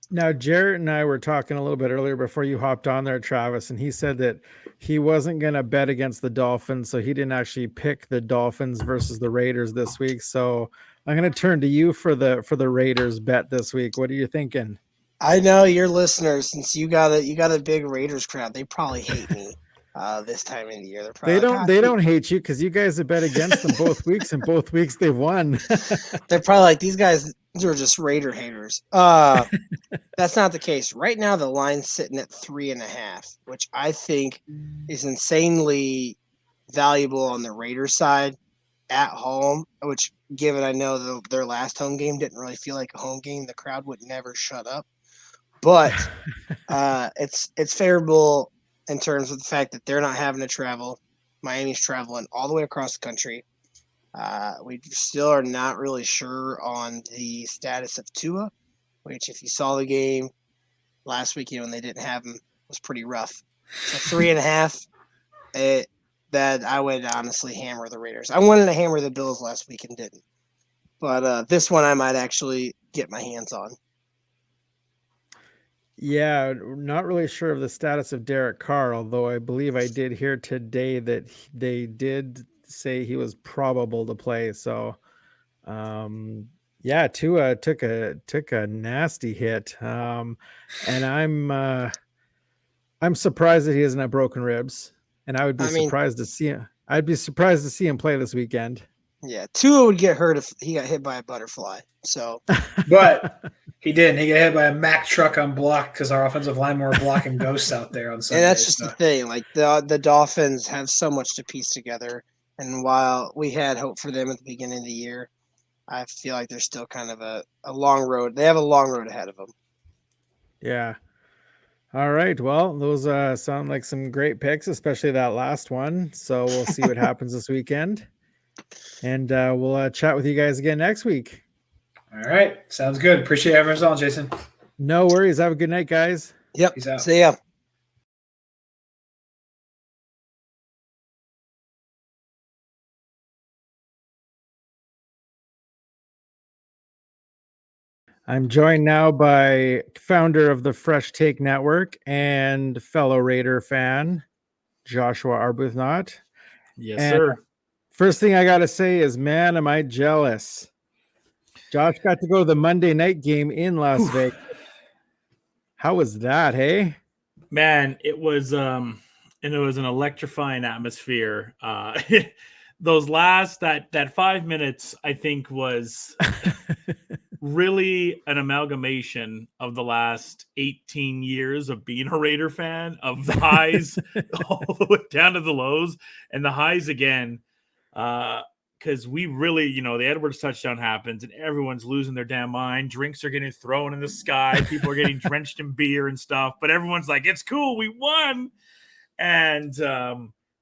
Now, Jarrett and I were talking a little bit earlier before you hopped on there, Travis, and he said that he wasn't going to bet against the Dolphins, so he didn't actually pick the Dolphins versus the Raiders this week. So I'm going to turn to you for the Raiders bet this week. What are you thinking? I know your listeners, since you got a big Raiders crowd, they probably hate me this time of the year. They don't hate you because you guys have bet against them both weeks, and both weeks they've won. They're probably like, these guys are just Raider haters. That's not the case. Right now, the line's sitting at 3.5, which I think is insanely valuable on the Raiders side at home, which, given I know their last home game didn't really feel like a home game, the crowd would never shut up. But it's favorable in terms of the fact that they're not having to travel. Miami's traveling all the way across the country. We still are not really sure on the status of Tua, which, if you saw the game last week, when they didn't have him, was pretty rough. So 3.5, that I would honestly hammer the Raiders. I wanted to hammer the Bills last week and didn't. But this one I might actually get my hands on. Yeah, not really sure of the status of Derek Carr, although I believe I did hear today that they did say he was probable to play. So, yeah, Tua took a nasty hit, and I'm surprised that he doesn't have broken ribs, and I would be surprised to see him. I'd be surprised to see him play this weekend. Yeah, Tua would get hurt if he got hit by a butterfly. So, but he didn't. He got hit by a Mack truck on block because our offensive line were blocking ghosts out there on Sunday. And that's just the thing. Like the Dolphins have so much to piece together, and while we had hope for them at the beginning of the year, I feel like there's still kind of a long road. They have a long road ahead of them. Yeah. All right. Well, those sound like some great picks, especially that last one. So we'll see what happens this weekend. And we'll chat with you guys again next week. All right. Sounds good. Appreciate everyone's on, Jason. No worries. Have a good night, guys. Yep. Peace out. See ya. I'm joined now by founder of the Fresh Take Network and fellow Raider fan, Joshua Arbuthnot. Yes, and sir. First thing I got to say is, man, am I jealous. Josh got to go to the Monday night game in Las Vegas. How was that, hey? Man, it was an electrifying atmosphere. Those last that 5 minutes, I think, was really an amalgamation of the last 18 years of being a Raider fan, of the highs all the way down to the lows, and the highs again. Because we really, the Edwards touchdown happens and everyone's losing their damn mind. Drinks are getting thrown in the sky. People are getting drenched in beer and stuff. But everyone's like, it's cool. We won. And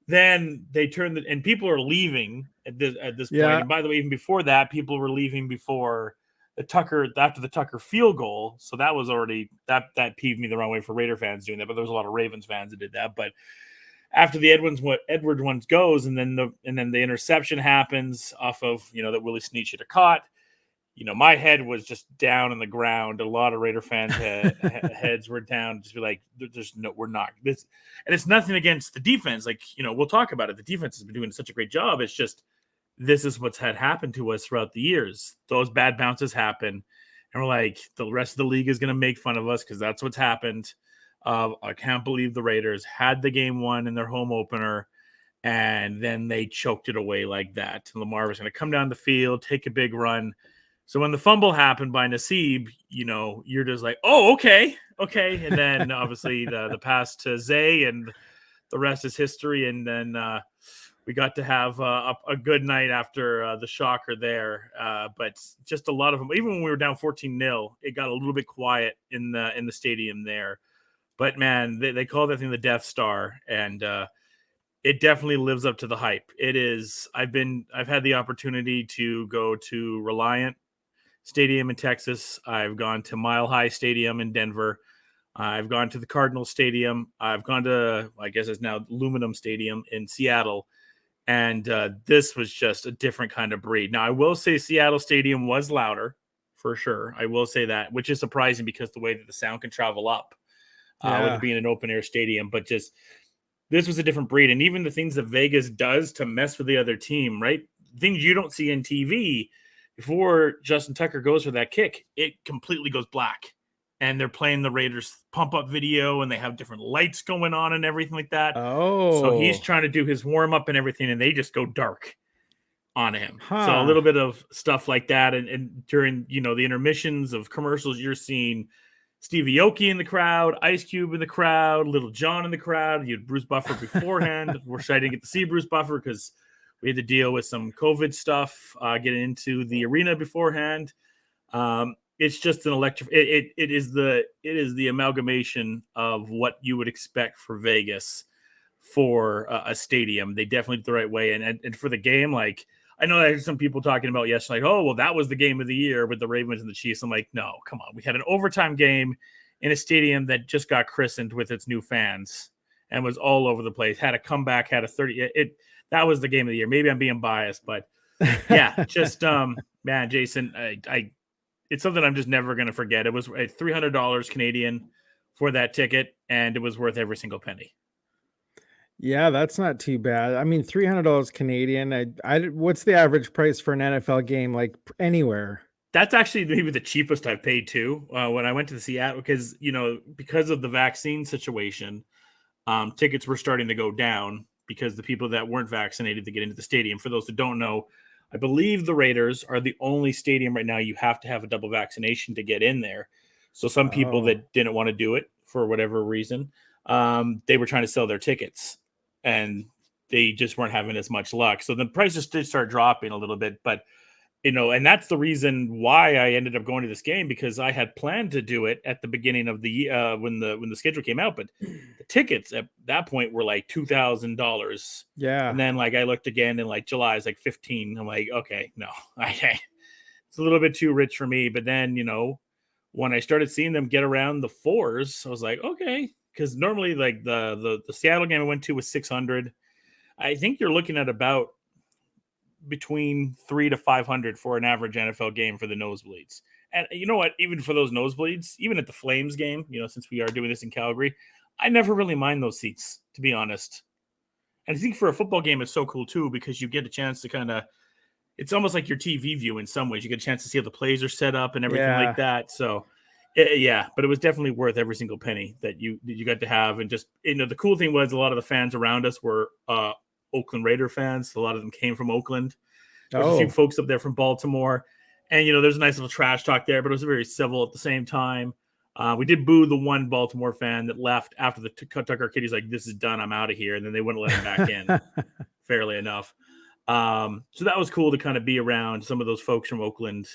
then they turn and people are leaving at this point. And by the way, even before that, people were leaving before after the Tucker field goal. So that was already, that peeved me the wrong way for Raider fans doing that. But there was a lot of Ravens fans that did that. But after the Edwards one goes, and then the interception happens off of that Willie Snead should have caught. My head was just down on the ground. A lot of Raider fans' heads were down. Just be like, we're not this, and it's nothing against the defense. Like we'll talk about it. The defense has been doing such a great job. It's just this is what's had happened to us throughout the years. Those bad bounces happen, and we're like, the rest of the league is going to make fun of us because that's what's happened. I can't believe the Raiders had the game won in their home opener, and then they choked it away like that. Lamar was going to come down the field, take a big run, So when the fumble happened by Nassib, you're just like, oh, okay. And then obviously the pass to Zay, and the rest is history. And then we got to have a good night after the shocker there. But just a lot of them, even when we were down 14-0, it got a little bit quiet in the stadium there. But man, they call that thing the Death Star, and it definitely lives up to the hype. It is. I've had the opportunity to go to Reliant Stadium in Texas. I've gone to Mile High Stadium in Denver. I've gone to the Cardinal Stadium. I've gone to, I guess it's now Aluminum Stadium in Seattle. And this was just a different kind of breed. Now, I will say Seattle Stadium was louder, for sure. I will say that, which is surprising because the way that the sound can travel up with it being an open-air stadium. But just, this was a different breed. And even the things that Vegas does to mess with the other team, right? Things you don't see in TV. Before Justin Tucker goes for that kick, it completely goes black. And they're playing the Raiders pump-up video, and they have different lights going on and everything like that. Oh. So he's trying to do his warm-up and everything, and they just go dark on him. So a little bit of stuff like that. And during, the intermissions of commercials, you're seeing Stevie Aoki in the crowd, Ice Cube in the crowd, Little John in the crowd. You had Bruce Buffer beforehand. We're excited to get to see Bruce Buffer because we had to deal with some COVID stuff getting into the arena beforehand. It's just an electric. It is the amalgamation of what you would expect for Vegas for a stadium. They definitely did the right way, and for the game, like I know there's some people talking about yesterday, like, oh well, that was the game of the year with the Ravens and the Chiefs. I'm like, no, come on, we had an overtime game in a stadium that just got christened with its new fans and was all over the place. Had a comeback, had a 30. That was the game of the year. Maybe I'm being biased, but yeah, just man, Jason, I it's something I'm just never going to forget. It was $300 Canadian for that ticket, and it was worth every single penny. Yeah, that's not too bad. I mean, $300 Canadian. What's the average price for an NFL game, like anywhere? That's actually maybe the cheapest I've paid too. When I went to the Seattle, because of the vaccine situation, tickets were starting to go down because the people that weren't vaccinated to get into the stadium. For those that don't know, I believe the Raiders are the only stadium right now you have to have a double vaccination to get in there. So some people that didn't want to do it for whatever reason, they were trying to sell their tickets, and they just weren't having as much luck. So the prices did start dropping a little bit, but and that's the reason why I ended up going to this game, because I had planned to do it at the beginning of the year when the schedule came out, but the tickets at that point were like $2,000. Yeah. And then like I looked again in like July, it's like 15. I'm like, okay, no, it's a little bit too rich for me. But then, when I started seeing them get around the fours, I was like, okay, because normally like the Seattle game I went to was 600. I think you're looking at about between 300 to 500 for an average NFL game for the nosebleeds. And you know what? Even for those nosebleeds, even at the Flames game, since we are doing this in Calgary, I never really mind those seats, to be honest. And I think for a football game, it's so cool too, because you get a chance to it's almost like your TV view in some ways. You get a chance to see how the plays are set up and everything like that. So but it was definitely worth every single penny that you got to have. And just, the cool thing was a lot of the fans around us were Oakland Raider fans. A lot of them came from Oakland. There's a few folks up there from Baltimore. And, there's a nice little trash talk there, but it was very civil at the same time. We did boo the one Baltimore fan that left after the Tucker kid. He's like, this is done, I'm out of here. And then they wouldn't let him back in, fairly enough. So that was cool to kind of be around some of those folks from Oakland.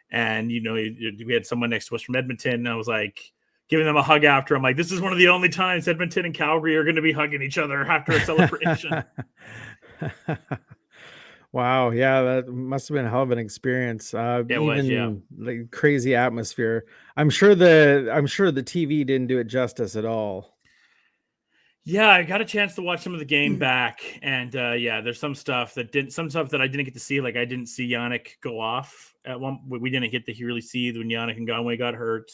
And, we had someone next to us from Edmonton. And I was like, giving them a hug after. I'm like, this is one of the only times Edmonton and Calgary are going to be hugging each other after a celebration. Wow. Yeah, that must have been a hell of an experience. Like crazy atmosphere. I'm sure the TV didn't do it justice at all. Yeah, I got a chance to watch some of the game back, and there's some stuff that I didn't get to see. Like I didn't see Yannick go off at one. We didn't get to really see when Yannick and Conway got hurt.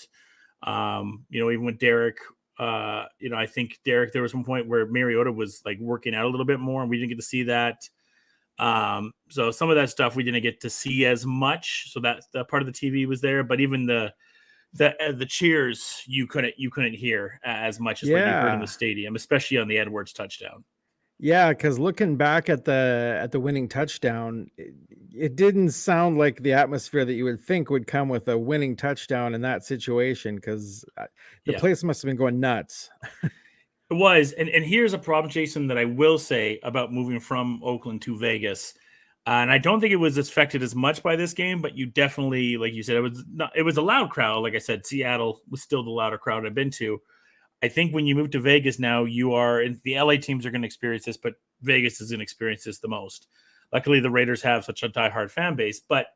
Even with Derek, I think Derek, there was one point where Mariota was like working out a little bit more, and we didn't get to see that. So some of that stuff we didn't get to see as much. So that part of the TV was there, but even the cheers you couldn't hear as much as what you heard in the stadium, especially on the Edwards touchdown. Yeah, because looking back at the winning touchdown, it didn't sound like the atmosphere that you would think would come with a winning touchdown in that situation. Because the Yeah. place must have been going nuts. It was, and here's a problem, Jason, that I will say about moving from Oakland to Vegas. And I don't think it was affected as much by this game, but you definitely, like you said, it was a loud crowd. Like I said, Seattle was still the louder crowd I've been to. I think when you move to Vegas now, and the LA teams are going to experience this, but Vegas is going to experience this the most. Luckily, the Raiders have such a diehard fan base, but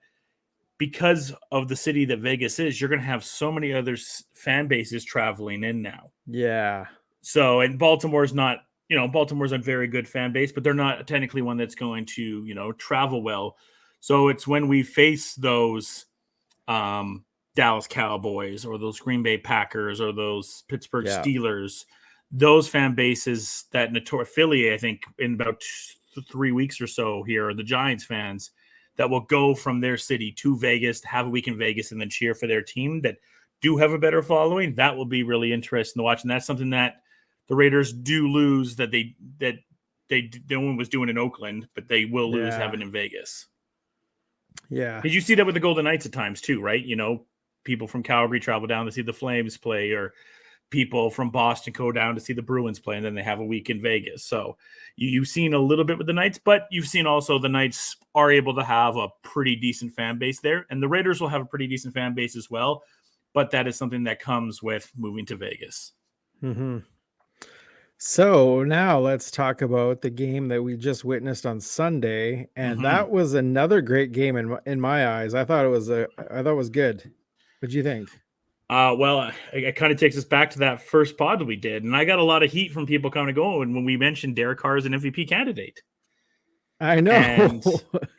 because of the city that Vegas is, you're going to have so many other fan bases traveling in now. Yeah. So, and Baltimore's a very good fan base, but they're not technically one that's going to, travel well. So it's when we face those Dallas Cowboys or those Green Bay Packers or those Pittsburgh Steelers, those fan bases that Philly, I think in about 3 weeks or so here are the Giants fans that will go from their city to Vegas, have a week in Vegas, and then cheer for their team that do have a better following. That will be really interesting to watch. And that's something that the Raiders do lose that no one was doing in Oakland, but they will lose having in Vegas. Yeah. Did you see that with the Golden Knights at times too, right? People from Calgary travel down to see the Flames play, or people from Boston go down to see the Bruins play, and then they have a week in Vegas. So you've seen a little bit with the Knights, but you've seen also the Knights are able to have a pretty decent fan base there, and the Raiders will have a pretty decent fan base as well. But that is something that comes with moving to Vegas. Mm-hmm. So now let's talk about the game that we just witnessed on Sunday, and that was another great game in my eyes. I thought it was good. What do you think? Well, it kind of takes us back to that first pod that we did, and I got a lot of heat from people kind of going when we mentioned Derek Carr as an MVP candidate. I know. And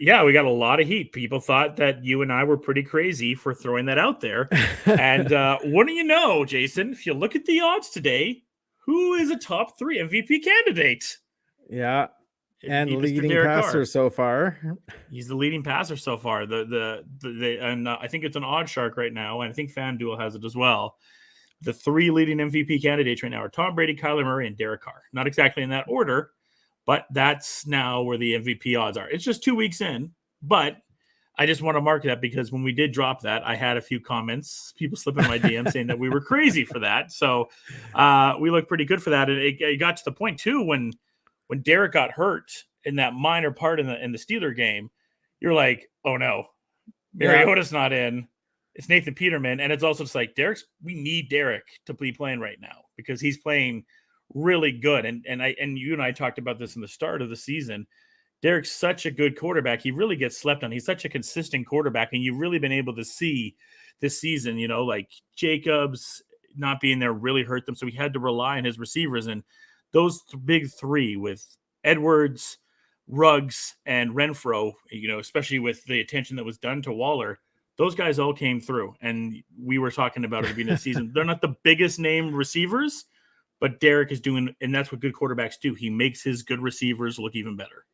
yeah, we got a lot of heat. People thought that you and I were pretty crazy for throwing that out there. And what do you know, Jason? If you look at the odds today, who is a top 3 MVP candidate? Yeah. And Mr. leading Derek passer Carr. so far. He's the leading passer so far. And I think it's an odd shark right now. And I think FanDuel has it as well. The 3 leading MVP candidates right now are Tom Brady, Kyler Murray, and Derek Carr. Not exactly in that order, but that's now where the MVP odds are. It's just 2 weeks in, but I just want to mark that because when we did drop that, I had a few comments, people slipping my DM saying that we were crazy for that. So we look pretty good for that. And it got to the point too when Derek got hurt in that minor part in the Steeler game, you're like, oh no, Mariota's not in. It's Nathan Peterman. And it's also just like we need Derek to be playing right now because he's playing really good. And you and I talked about this in the start of the season. Derek's such a good quarterback. He really gets slept on. He's such a consistent quarterback. And you've really been able to see this season, like Jacobs not being there really hurt them. So he had to rely on his receivers. And those big 3 with Edwards, Ruggs, and Renfro, especially with the attention that was done to Waller, those guys all came through. And we were talking about at the beginning of the season. They're not the biggest name receivers, but Derek is doing, and that's what good quarterbacks do. He makes his good receivers look even better.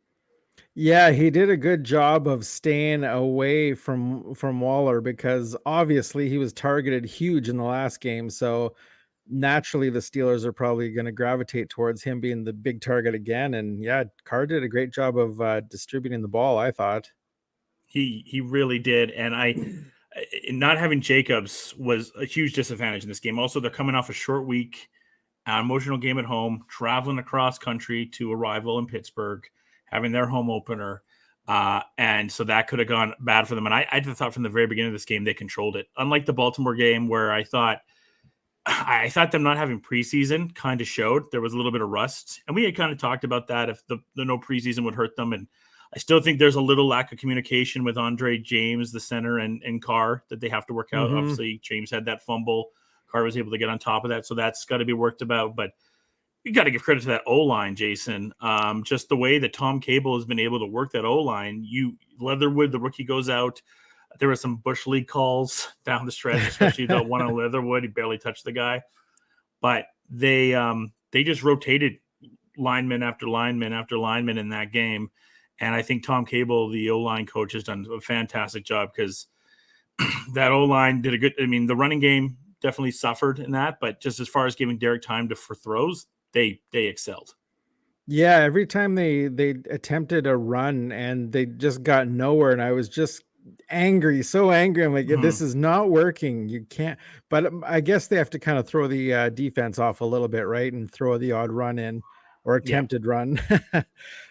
Yeah, he did a good job of staying away from Waller because obviously he was targeted huge in the last game. So naturally the Steelers are probably going to gravitate towards him being the big target again. And yeah, Carr did a great job of distributing the ball, I thought. He really did. And not having Jacobs was a huge disadvantage in this game. Also, they're coming off a short week, an emotional game at home, traveling across country to a rival in Pittsburgh, having their home opener. And so that could have gone bad for them. And I thought from the very beginning of this game, they controlled it. Unlike the Baltimore game where I thought them not having preseason kind of showed there was a little bit of rust. And we had kind of talked about that if the no preseason would hurt them. And I still think there's a little lack of communication with Andre James, the center, and Carr that they have to work out. Mm-hmm. Obviously, James had that fumble. Carr was able to get on top of that. So that's got to be worked about. But you got to give credit to that O-line, Jason. Just the way that Tom Cable has been able to work that O-line. Leatherwood, the rookie, goes out. There were some Bush League calls down the stretch, especially the one on Leatherwood. He barely touched the guy. But they just rotated lineman after lineman after lineman in that game. And I think Tom Cable, the O-line coach, has done a fantastic job because that O-line did a good – I mean, the running game definitely suffered in that. But just as far as giving Derek time for throws, they excelled. Yeah, every time they attempted a run and they just got nowhere, and I was just angry, so angry. I'm like, this is not working. You can't. But I guess they have to kind of throw the defense off a little bit, right, and throw the odd run in or Yeah. attempted run. Yeah.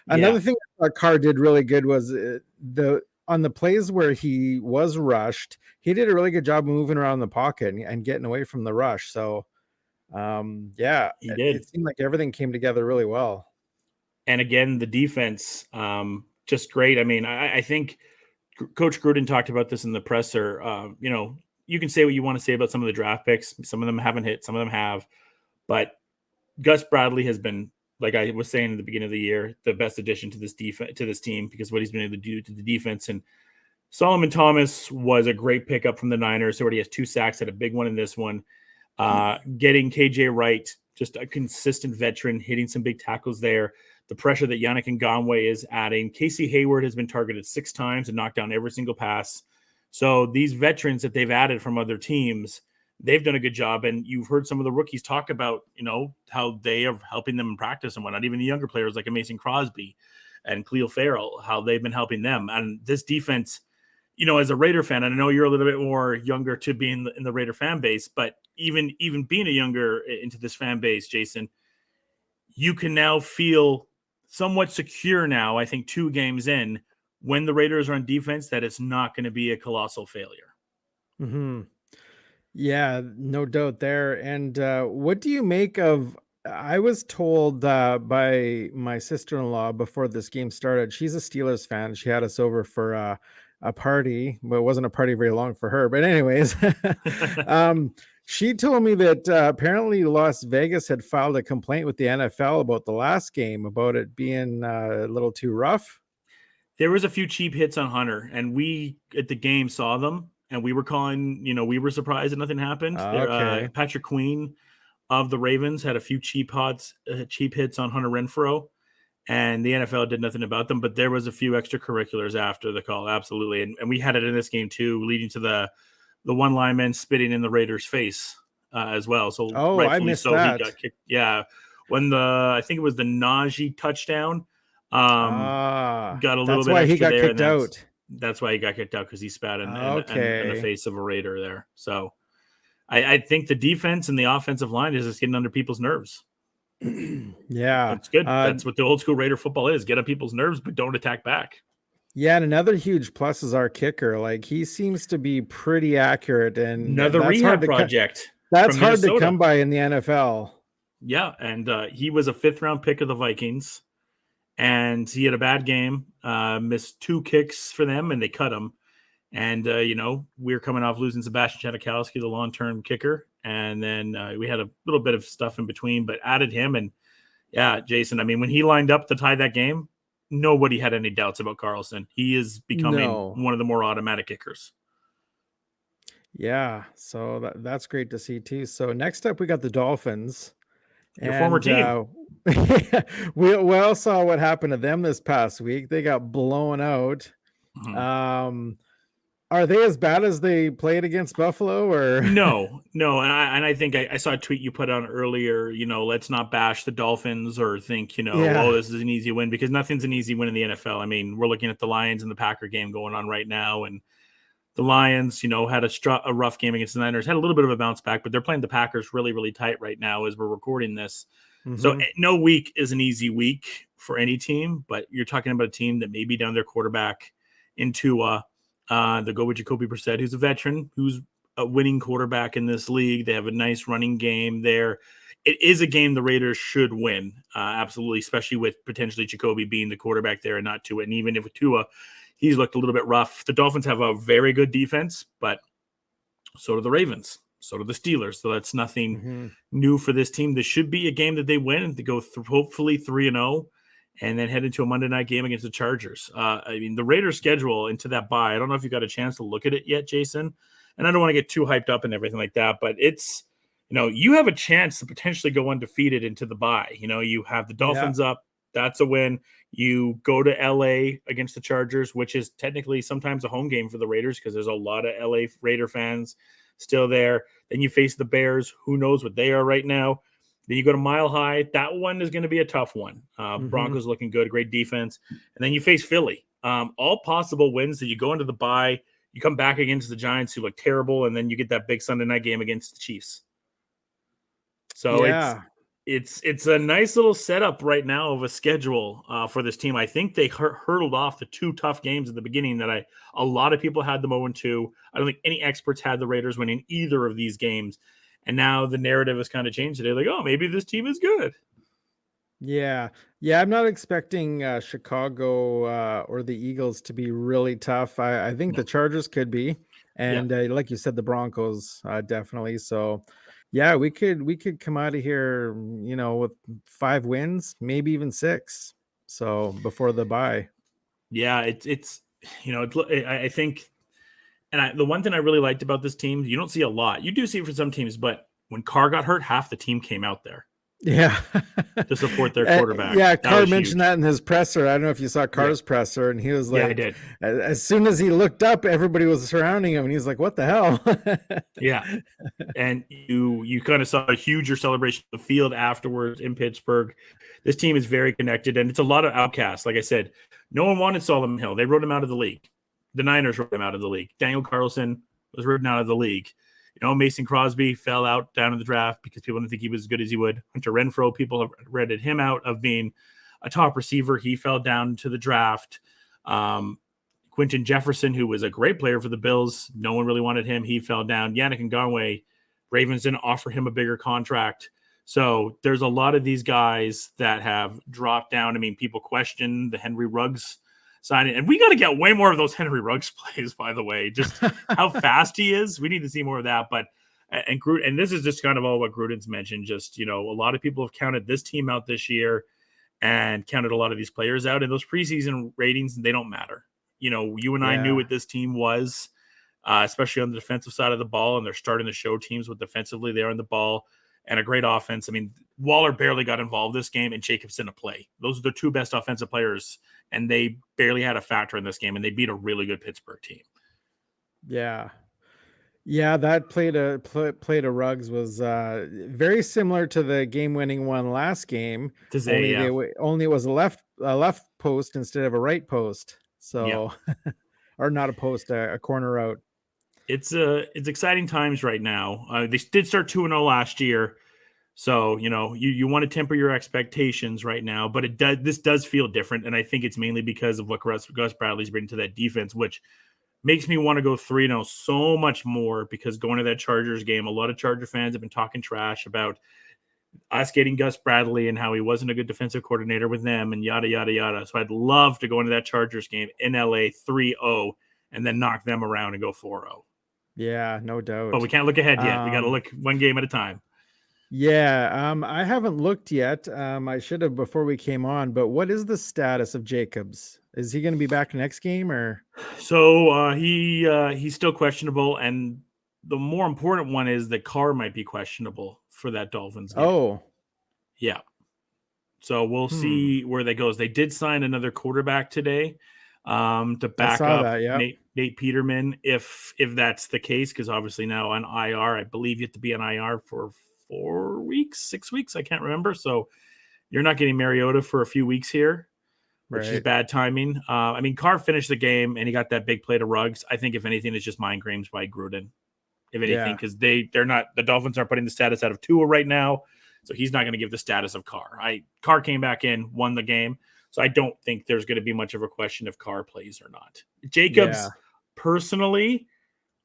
Another thing Carr did really good was the on the plays where he was rushed, he did a really good job moving around the pocket and getting away from the rush. So, yeah, He did. it seemed like everything came together really well. And again, the defense, just great. I mean, I think Coach Gruden talked about this in the presser. You can say what you want to say about some of the draft picks. Some of them haven't hit, some of them have. But Gus Bradley has been, like I was saying at the beginning of the year, the best addition to this team because what he's been able to do to the defense. And Solomon Thomas was a great pickup from the Niners. Already has 2 sacks, had a big one in this one. Getting KJ Wright, just a consistent veteran, hitting some big tackles there. The pressure that Yannick Ngakoue is adding. Casey Hayward has been targeted 6 times and knocked down every single pass. So these veterans that they've added from other teams, they've done a good job. And you've heard some of the rookies talk about, how they are helping them in practice and whatnot. Even the younger players like Mason Crosby and Cleo Farrell, how they've been helping them. And this defense, as a Raider fan, and I know you're a little bit more younger to be in the Raider fan base, but even being a younger into this fan base, Jason, you can now feel somewhat secure now, I think 2 games in, when the Raiders are on defense, that it's not going to be a colossal failure. Mm-hmm. Yeah, no doubt there. And what do you make of? I was told by my sister-in-law before this game started. She's a Steelers fan. She had us over for a party, but it wasn't a party very long for her. But anyways, she told me that apparently Las Vegas had filed a complaint with the NFL about the last game, about it being a little too rough. There was a few cheap hits on Hunter, and we at the game saw them, and we were calling, we were surprised that nothing happened. Okay. Patrick Queen of the Ravens had a few cheap hits on Hunter Renfrow, and the NFL did nothing about them, but there was a few extracurriculars after the call. Absolutely. And we had it in this game too, leading to the one lineman spitting in the Raiders' face as well. So I missed that. He got kicked. Yeah. When I think it was the Najee touchdown, got a little that's bit why extra he got there, kicked out. That's why he got kicked out, because he spat in the face of a Raider there. So I think the defense and the offensive line is just getting under people's nerves. Yeah, it's good. That's what the old school Raider football is: get on people's nerves, but don't attack back. Yeah, and another huge plus is our kicker. Like, he seems to be pretty accurate, and another rehab project. That's hard to come by in the NFL. Yeah, and he was a 5th-round pick of the Vikings, and he had a bad game, missed 2 kicks for them, and they cut him. And, we're coming off losing Sebastian Janikowski, the long-term kicker. And then we had a little bit of stuff in between, but added him. And, yeah, Jason, I mean, when he lined up to tie that game, nobody had any doubts about Carlson. He is becoming one of the more automatic kickers. Yeah, so that's great to see, too. So next up, we got the Dolphins. Your former team. We all saw what happened to them this past week. They got blown out. Mm-hmm. Are they as bad as they played against Buffalo, or no? And I think I saw a tweet you put on earlier. Let's not bash the Dolphins or think oh, this is an easy win, because nothing's an easy win in the NFL. I mean, we're looking at the Lions and the Packer game going on right now, and the Lions, had a rough game against the Niners, had a little bit of a bounce back, but they're playing the Packers really, really tight right now as we're recording this. Mm-hmm. So no week is an easy week for any team, but you're talking about a team that may be down their quarterback into they go with Jacoby Brissett, who's a veteran, who's a winning quarterback in this league. They have a nice running game there. It is a game the Raiders should win, absolutely, especially with potentially Jacoby being the quarterback there and not Tua. And even if with Tua, he's looked a little bit rough. The Dolphins have a very good defense, but so do the Ravens. So do the Steelers. So that's nothing new for this team. This should be a game that they win and they go hopefully 3-0 and then head into a Monday night game against the Chargers. I mean, the Raiders schedule into that bye, I don't know if you got a chance to look at it yet, Jason. And I don't want to get too hyped up and everything like that, but it's, you have a chance to potentially go undefeated into the bye. You have the Dolphins up. That's a win. You go to LA against the Chargers, which is technically sometimes a home game for the Raiders because there's a lot of LA Raider fans still there. Then you face the Bears. Who knows what they are right now? Then you go to Mile High. That one is going to be a tough one. Mhm. Broncos looking good, great defense. And then you face Philly. All possible wins that you go into the bye. You come back against the Giants, who look terrible, and then you get that big Sunday night game against the Chiefs. So Yeah. it's a nice little setup right now of a schedule for this team. I think they hurdled off the two tough games at the beginning that a lot of people had them 0-2. I don't think any experts had the Raiders winning either of these games. And now the narrative has kind of changed today. Like, oh, maybe this team is good. Yeah. I'm not expecting Chicago or the Eagles to be really tough. I think the Chargers could be, and like you said, the Broncos definitely. So, yeah, we could come out of here, with 5 wins, maybe even 6. So before the bye. Yeah, I think, and the one thing I really liked about this team, you don't see a lot. You do see it for some teams, but when Carr got hurt, half the team came out there. Yeah. To support their quarterback. Yeah, Carr mentioned that in his presser. I don't know if you saw Carr's presser, and he was like, yeah, I did. As soon as he looked up, everybody was surrounding him, and he's like, what the hell? Yeah. And you kind of saw a huger celebration of the field afterwards in Pittsburgh. This team is very connected, and it's a lot of outcasts. Like I said, no one wanted Solomon Hill. They wrote him out of the league. The Niners wrote him out of the league. Daniel Carlson was written out of the league. Mason Crosby fell out down in the draft because people didn't think he was as good as he would. Hunter Renfrow, people have rated him out of being a top receiver. He fell down to the draft. Quentin Jefferson, who was a great player for the Bills, no one really wanted him. He fell down. Yannick Ngakoue, Ravens didn't offer him a bigger contract. So there's a lot of these guys that have dropped down. I mean, people question the Henry Ruggs signing, and we got to get way more of those Henry Ruggs plays, by the way, just how fast he is. We need to see more of that. But and this is just kind of all what Gruden's mentioned. Just, a lot of people have counted this team out this year and counted a lot of these players out, and those preseason ratings, they don't matter. You and I knew what this team was, especially on the defensive side of the ball, and they're starting to show teams what defensively they are on the ball and a great offense. I mean, Waller barely got involved this game, and Jacobs didn't play. Those are the two best offensive players, and they barely had a factor in this game, and they beat a really good Pittsburgh team. Yeah, that play to Ruggs was very similar to the game-winning one last game. Only it was a left post instead of a right post. So, or not a post, a corner out. It's exciting times right now. They did start 2-0 last year. So, you want to temper your expectations right now, but this does feel different. And I think it's mainly because of what Gus Bradley's bringing to that defense, which makes me want to go 3-0 so much more, because going to that Chargers game, a lot of Charger fans have been talking trash about us getting Gus Bradley and how he wasn't a good defensive coordinator with them and yada, yada, yada. So I'd love to go into that Chargers game in LA 3-0 and then knock them around and go 4-0. Yeah, no doubt. But we can't look ahead yet. We got to look one game at a time. Yeah, I haven't looked yet. I should have before we came on, but what is the status of Jacobs? Is he going to be back next game or? So he's still questionable, and the more important one is that Carr might be questionable for that Dolphins game. Oh. Yeah. So we'll see where that goes. They did sign another quarterback today to back up Nate Peterman if that's the case, because obviously now on IR, I believe you have to be on IR for 6 weeks. I can't remember. So you're not getting Mariota for a few weeks here, which is bad timing. I mean, Carr finished the game and he got that big play to Ruggs. I think if anything, it's just mind games by Gruden, if anything, because they're not, the Dolphins aren't putting the status out of Tua right now. So he's not going to give the status of Carr. Carr came back in, won the game. So I don't think there's going to be much of a question if Carr plays or not. Jacobs, personally,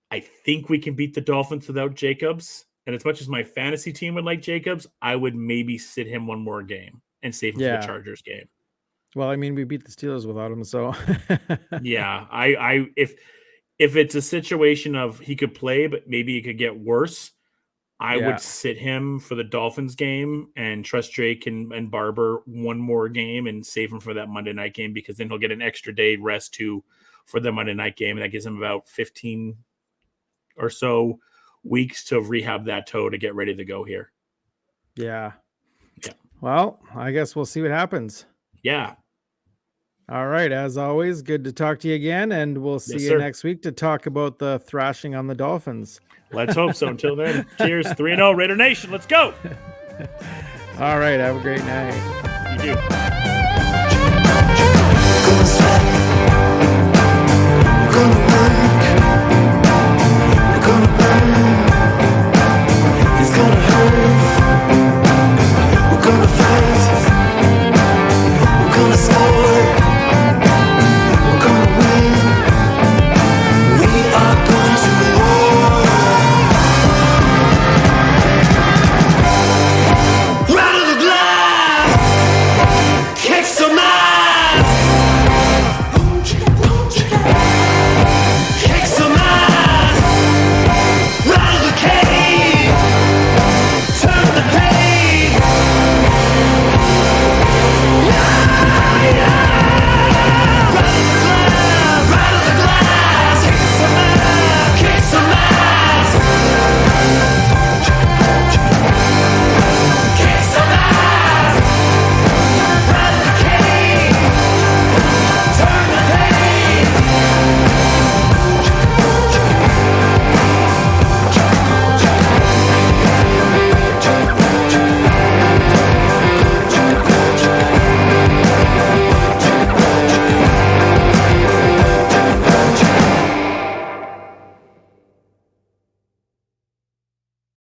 I think we can beat the Dolphins without Jacobs. And as much as my fantasy team would like Jacobs, I would maybe sit him one more game and save him for the Chargers game. Well, I mean, we beat the Steelers without him, so yeah. If it's a situation of he could play, but maybe it could get worse, I would sit him for the Dolphins game and trust Drake and Barber one more game and save him for that Monday night game, because then he'll get an extra day rest for the Monday night game. And that gives him about 15 or so weeks to rehab that toe to get ready to go here. Yeah. Well, I guess we'll see what happens. Yeah. All right. As always, good to talk to you again, and we'll see you next week to talk about the thrashing on the Dolphins. Let's hope so. Until then, cheers. 3-0 Raider Nation. Let's go. All right. Have a great night. You do.